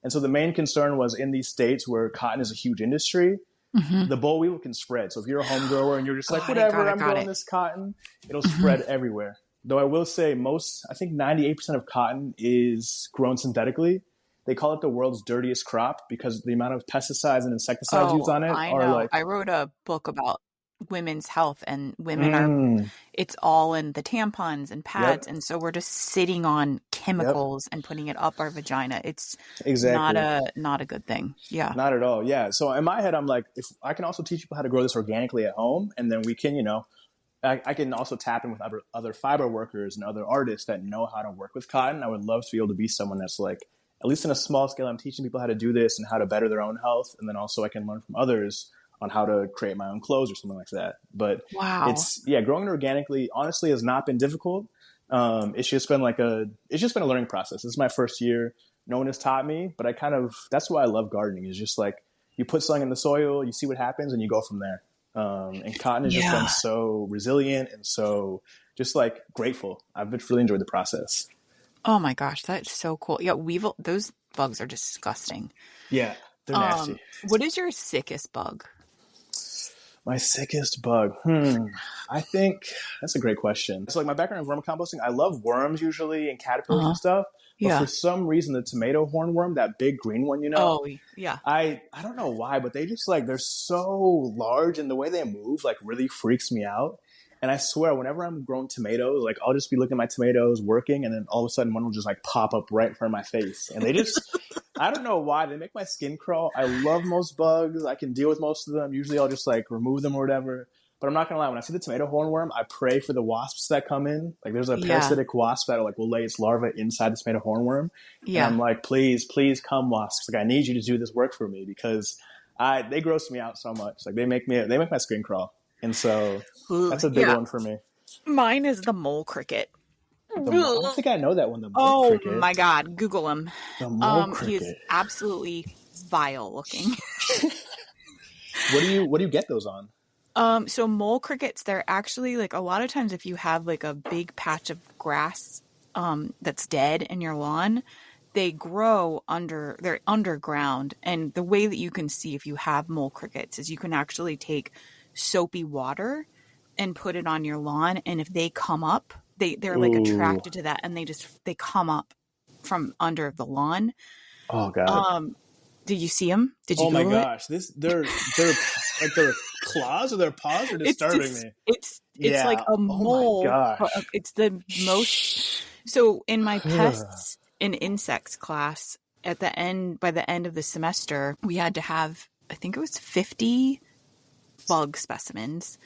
And so the main concern was in these states where cotton is a huge industry, the boll weevil can spread. So if you're a home grower and you're just like, whatever, I'm growing this cotton, it'll spread everywhere. Though I will say I think 98% of cotton is grown synthetically. They call it the world's dirtiest crop because the amount of pesticides and insecticides used on it are like... I wrote a book about women's health, and women are, it's all in the tampons and pads. And so we're just sitting on chemicals and putting it up our vagina. It's not a good thing. Yeah. Not at all. Yeah. So in my head, I'm like, if I can also teach people how to grow this organically at home, and then we can, you know, I can also tap in with other fiber workers and other artists that know how to work with cotton. I would love to be able to be someone that's like, at least in a small scale, I'm teaching people how to do this and how to better their own health. And then also I can learn from others on how to create my own clothes or something like that. But growing it organically honestly has not been difficult. It's just been a learning process. This is my first year. No one has taught me, but that's why I love gardening, is just like you put something in the soil, you see what happens, and you go from there. And cotton has just been so resilient and so just like grateful. I've really enjoyed the process. Oh my gosh, that's so cool. Yeah, weevil, those bugs are disgusting. Yeah, they're nasty. What is your sickest bug? My sickest bug. I think that's a great question. So like my background in vermicomposting, I love worms usually and caterpillars and stuff. But for some reason, the tomato hornworm, that big green one, you know? Oh, yeah. I don't know why, but they just like, they're so large, and the way they move like really freaks me out. And I swear, whenever I'm growing tomatoes, like I'll just be looking at my tomatoes working, and then all of a sudden one will just like pop up right in front of my face. And they just, I don't know why, they make my skin crawl. I love most bugs. I can deal with most of them. Usually I'll just like remove them or whatever. But I'm not gonna lie, when I see the tomato hornworm, I pray for the wasps that come in. Like there's a Yeah. parasitic wasp that like will lay its larva inside the tomato hornworm, and Yeah. I'm like, please, please come wasps. Like I need you to do this work for me because they gross me out so much. Like they make my skin crawl, and so Ugh, that's a big yeah. one for me. Mine is the mole cricket. I don't think I know that one. The mole Oh cricket. my God. Google him. The mole He is cricket. absolutely vile looking. What do you get those on? So mole crickets, they're actually like a lot of times if you have like a big patch of grass that's dead in your lawn, they're underground. And the way that you can see if you have mole crickets is you can actually take soapy water and put it on your lawn. And if they come up, they're like attracted to that and they come up from under the lawn. Oh God. Did you see them? Did you Oh my Google it? gosh. They're like their claws or their paws are disturbing me. It's like a mole. Oh my gosh. It's the most. So in my pests and insects class, by the end of the semester, we had to have, I think it was 50 bug specimens,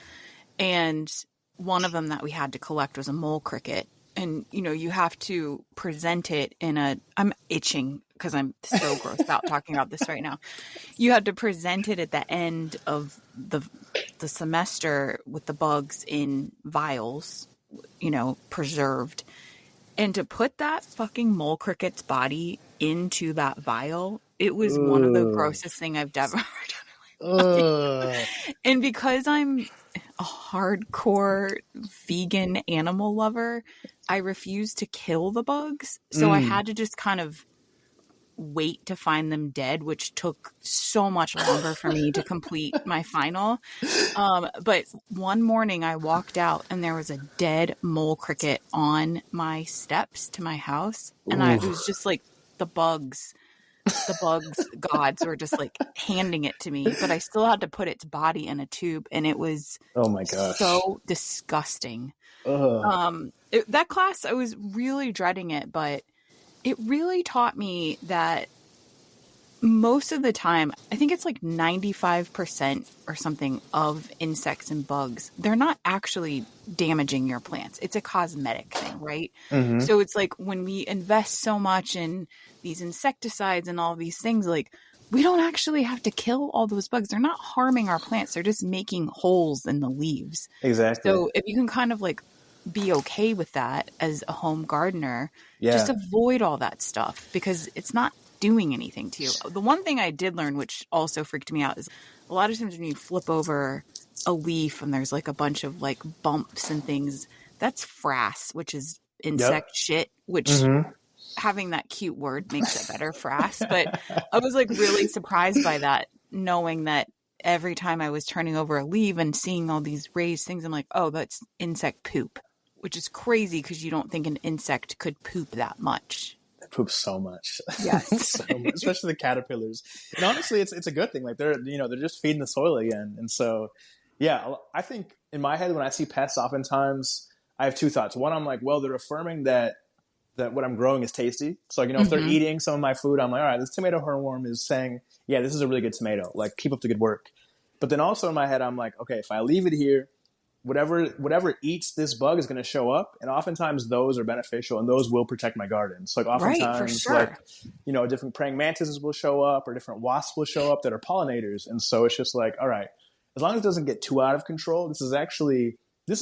and one of them that we had to collect was a mole cricket. And you have to present it I'm itching because I'm so grossed out talking about this right now. You had to present it at the end of the semester with the bugs in vials, preserved. And to put that fucking mole cricket's body into that vial, it was one of the grossest thing I've ever done. And because I'm a hardcore vegan animal lover, I refused to kill the bugs. So I had to just kind of wait to find them dead, which took so much longer for me to complete my final. But one morning I walked out and there was a dead mole cricket on my steps to my house. And it was just like the bugs gods were just like handing it to me, but I still had to put its body in a tube, and it was oh my gosh, so disgusting. That class, I was really dreading it, but it really taught me that most of the time, I think it's like 95% or something of insects and bugs, they're not actually damaging your plants. It's a cosmetic thing, right? Mm-hmm. So it's like when we invest so much in these insecticides and all these things, like we don't actually have to kill all those bugs. They're not harming our plants. They're just making holes in the leaves. Exactly. So if you can kind of like be okay with that as a home gardener, just avoid all that stuff because it's not doing anything to you. The one thing I did learn, which also freaked me out, is a lot of times when you flip over a leaf and there's like a bunch of like bumps and things, that's frass, which is insect shit, which having that cute word makes it better, frass. But I was like really surprised by that, knowing that every time I was turning over a leaf and seeing all these raised things, I'm like, oh, that's insect poop, which is crazy because you don't think an insect could poop that much. Poop so much. Yes. So much, especially the caterpillars. And honestly, it's a good thing. Like they're just feeding the soil again. And so, yeah, I think in my head when I see pests, oftentimes I have two thoughts. One, I'm like, well, they're affirming that what I'm growing is tasty. So, if they're eating some of my food, I'm like, all right, this tomato hornworm is saying, yeah, this is a really good tomato. Like, keep up the good work. But then also in my head, I'm like, okay, if I leave it here, whatever eats this bug is going to show up, and oftentimes those are beneficial and those will protect my garden. So like oftentimes, right, for sure. like different praying mantises will show up or different wasps will show up that are pollinators, and so it's just like, all right, as long as it doesn't get too out of control, this is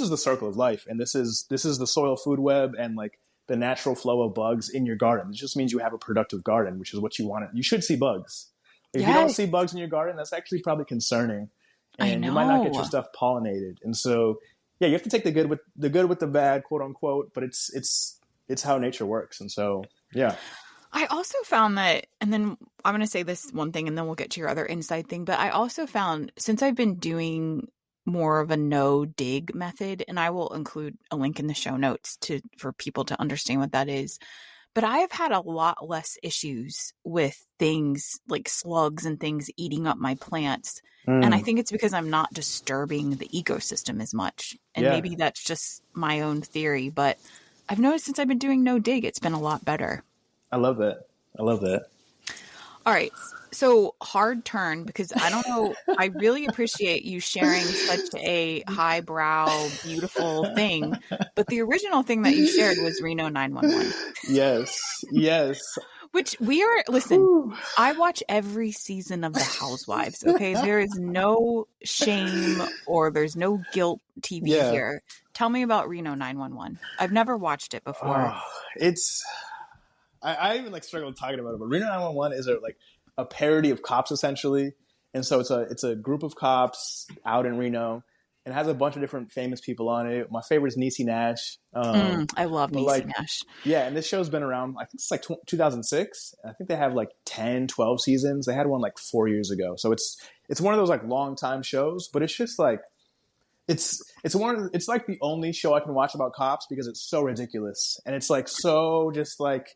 the circle of life, and this is the soil food web and like the natural flow of bugs in your garden. It just means you have a productive garden, which is what you want. You should see bugs. If you don't see bugs in your garden, that's actually probably concerning. And you might not get your stuff pollinated. And so, yeah, you have to take the good with the bad, quote unquote, but it's how nature works. And so, yeah. I also found that, and then I'm going to say this one thing and then we'll get to your other inside thing, but I also found since I've been doing more of a no dig method, and I will include a link in the show notes for people to understand what that is. But I have had a lot less issues with things like slugs and things eating up my plants. And I think it's because I'm not disturbing the ecosystem as much. And maybe that's just my own theory. But I've noticed since I've been doing no dig, it's been a lot better. I love that. All right. So hard turn because I don't know. I really appreciate you sharing such a highbrow, beautiful thing. But the original thing that you shared was Reno 911, Yes, yes. which we are, listen, Whew. I watch every season of The Housewives. Okay. There is no shame or there's no guilt TV Yeah. here. Tell me about Reno 911. I've never watched it before. Oh, it's I even like struggle talking about it, but Reno 911 is a parody of Cops essentially, and so it's a group of cops out in Reno, and it has a bunch of different famous people on it. My favorite is Niecy Nash. I love But Niecy like, Nash. yeah, and this show's been around. I think it's like 2006. I think they have like 10, 12 seasons. They had one like 4 years ago, so it's one of those like long time shows. But it's just like it's like the only show I can watch about cops because it's so ridiculous and it's like so just like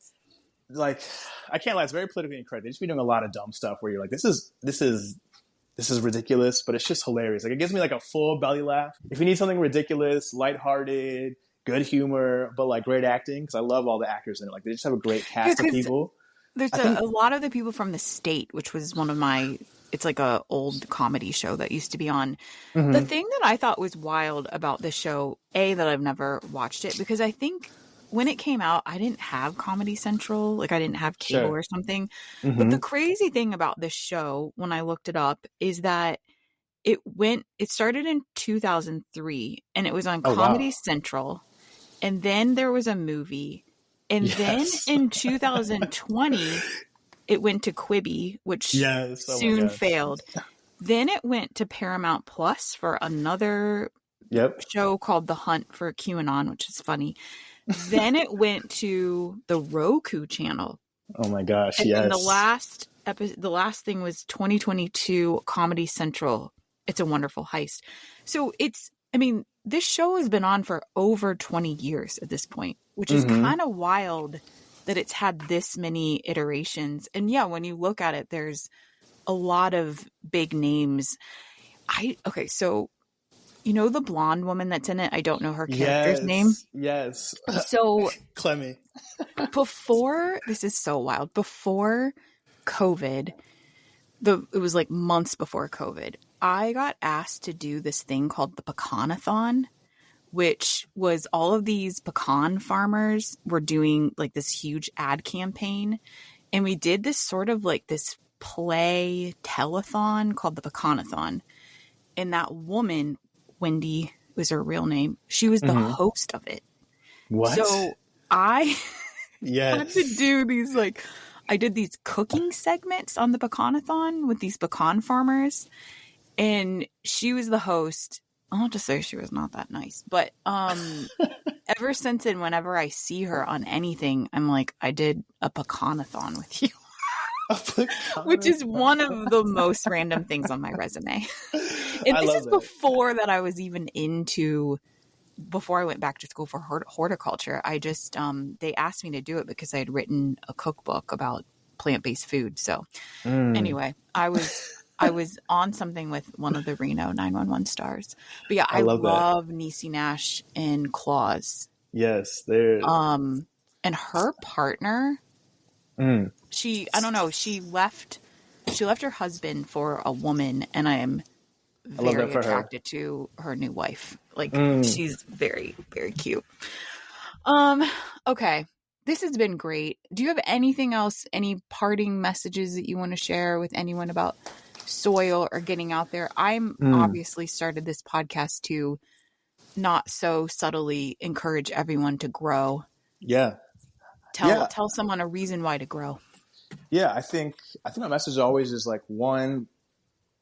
I can't lie, it's very politically incorrect. They just be doing a lot of dumb stuff where you're like, this is ridiculous, but it's just hilarious. Like it gives me like a full belly laugh. If you need something ridiculous, lighthearted, good humor, but like great acting, because I love all the actors in it. Like they just have a great cast of people. There's a lot of the people from The State, which was one of my, it's like a old comedy show that used to be on. Mm-hmm. The thing that I thought was wild about this show, A, that I've never watched it, because I think when it came out, I didn't have Comedy Central, like I didn't have cable Sure. or something. Mm-hmm. But the crazy thing about this show, when I looked it up, is that it started in 2003 and it was on Oh Comedy wow. Central. And then there was a movie. And then Yes. in 2020, it went to Quibi, which Yes. Oh my soon gosh. failed. Then it went to Paramount Plus for another Yep. show called The Hunt for QAnon, which is funny. Then it went to the Roku channel. Oh my gosh. And then Yes. the last thing was 2022 Comedy Central. It's a Wonderful Heist. So this show has been on for over 20 years at this point, which is Mm-hmm. kind of wild that it's had this many iterations. And yeah, when you look at it, there's a lot of big names. So you know the blonde woman that's in it? I don't know her character's name. Yes. So Clemmy. this is so wild. Before COVID, it was like months before COVID, I got asked to do this thing called the Pecanathon, which was all of these pecan farmers were doing like this huge ad campaign. And we did this sort of like this play telethon called the Pecanathon. And that woman, Wendy was her real name, she was the Mm-hmm. host of it. What? So I Yes. had to do these I did these cooking segments on the Pecanathon with these pecan farmers. And she was the host. I'll just say she was not that nice. But ever since then, whenever I see her on anything, I'm like, I did a pecanathon with you. Which is one of the most random things on my resume. And this is before that I was even before I went back to school for horticulture. I just, they asked me to do it because I had written a cookbook about plant-based food. So anyway, I was on something with one of the Reno 911 stars. But yeah, I love Niecy Nash and Claus. Yes, there. And her partner, I don't know, she left her husband for a woman, and I am very attracted to her new wife. Like she's very, very cute. Okay. This has been great. Do you have anything else, any parting messages that you want to share with anyone about soil or getting out there? I'm obviously started this podcast to not so subtly encourage everyone to grow. Yeah. Tell someone a reason why to grow. Yeah, I think my message always is like, one,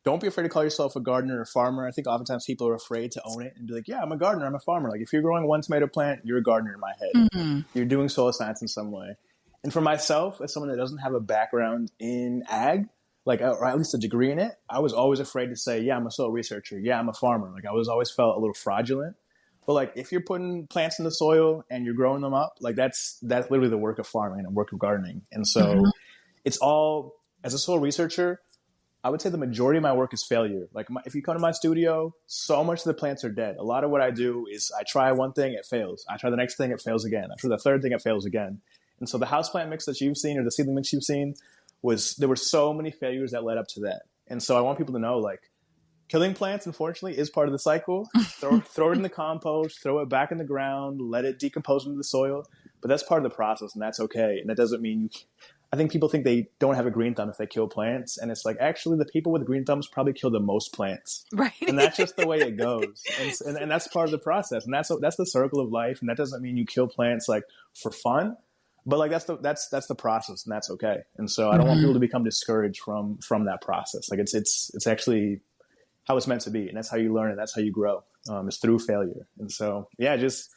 don't be afraid to call yourself a gardener or farmer. I think oftentimes people are afraid to own it and be like, yeah, I'm a gardener, I'm a farmer. Like if you're growing one tomato plant, you're a gardener in my head. Mm-hmm. You're doing soil science in some way. And for myself, as someone that doesn't have a background in ag, or at least a degree in it, I was always afraid to say, yeah, I'm a soil researcher. Yeah, I'm a farmer. Like I always felt a little fraudulent. But like if you're putting plants in the soil and you're growing them up, like that's literally the work of farming and work of gardening. And so it's all, as a soil researcher, I would say the majority of my work is failure. Like if you come to my studio, so much of the plants are dead. A lot of what I do is I try one thing, it fails. I try the next thing, it fails again. I try the third thing, it fails again. And so the houseplant mix that you've seen or the seedling mix you've seen there were so many failures that led up to that. And so I want people to know, like, killing plants, unfortunately, is part of the cycle. Throw it in the compost, throw it back in the ground, let it decompose into the soil. But that's part of the process, and that's okay. And that doesn't mean I think people think they don't have a green thumb if they kill plants. And it's like, actually, the people with green thumbs probably kill the most plants. Right. And that's just the way it goes. And that's part of the process. And that's the circle of life. And that doesn't mean you kill plants like for fun. But like that's the process, and that's okay. And so I don't want people to become discouraged from that process. Like it's actually how it's meant to be, and that's how you learn, and that's how you grow. Is through failure. And so yeah, just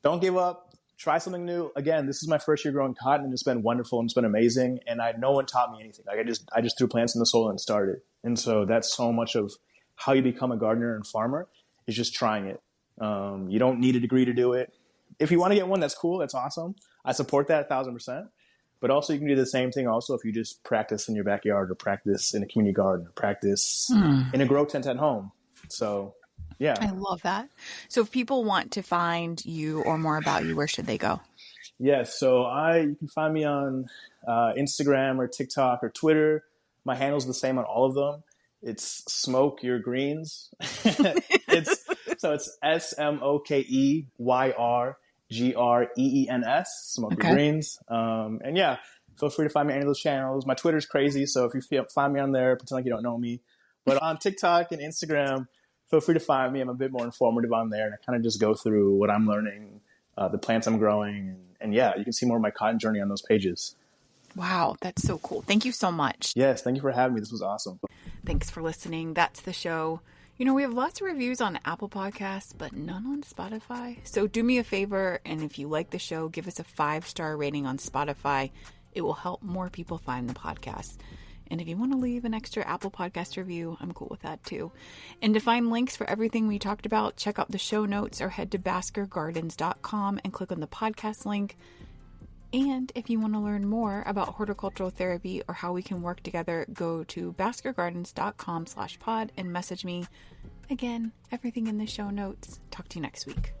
don't give up. Try something new. Again, this is my first year growing cotton, and it's been wonderful and it's been amazing. And no one taught me anything. Like I just threw plants in the soil and started. And so that's so much of how you become a gardener and farmer is just trying it. You don't need a degree to do it. If you want to get one, that's cool. That's awesome. I support that 1,000%. But also you can do the same thing also if you just practice in your backyard or practice in a community garden or practice in a grow tent at home. So, yeah. I love that. So if people want to find you or more about you, where should they go? Yes. So you can find me on Instagram or TikTok or Twitter. My handle's the same on all of them. It's Smoke Your Greens. It's SMOKEYRGREENS, Smoke Your Greens. And yeah, feel free to find me on any of those channels. My Twitter's crazy, so if you find me on there, pretend like you don't know me. But on TikTok and Instagram, feel free to find me. I'm a bit more informative on there, and I kind of just go through what I'm learning, the plants I'm growing, and yeah, you can see more of my cotton journey on those pages. Wow, that's so cool. Thank you so much. Yes, thank you for having me. This was awesome. Thanks for listening. That's the show. You know, we have lots of reviews on Apple Podcasts, but none on Spotify. So do me a favor, and if you like the show, give us a 5-star rating on Spotify. It will help more people find the podcast. And if you want to leave an extra Apple Podcast review, I'm cool with that too. And to find links for everything we talked about, check out the show notes or head to baskergardens.com and click on the podcast link. And if you want to learn more about horticultural therapy or how we can work together, go to baskergardens.com/pod and message me. Again, everything in the show notes. Talk to you next week.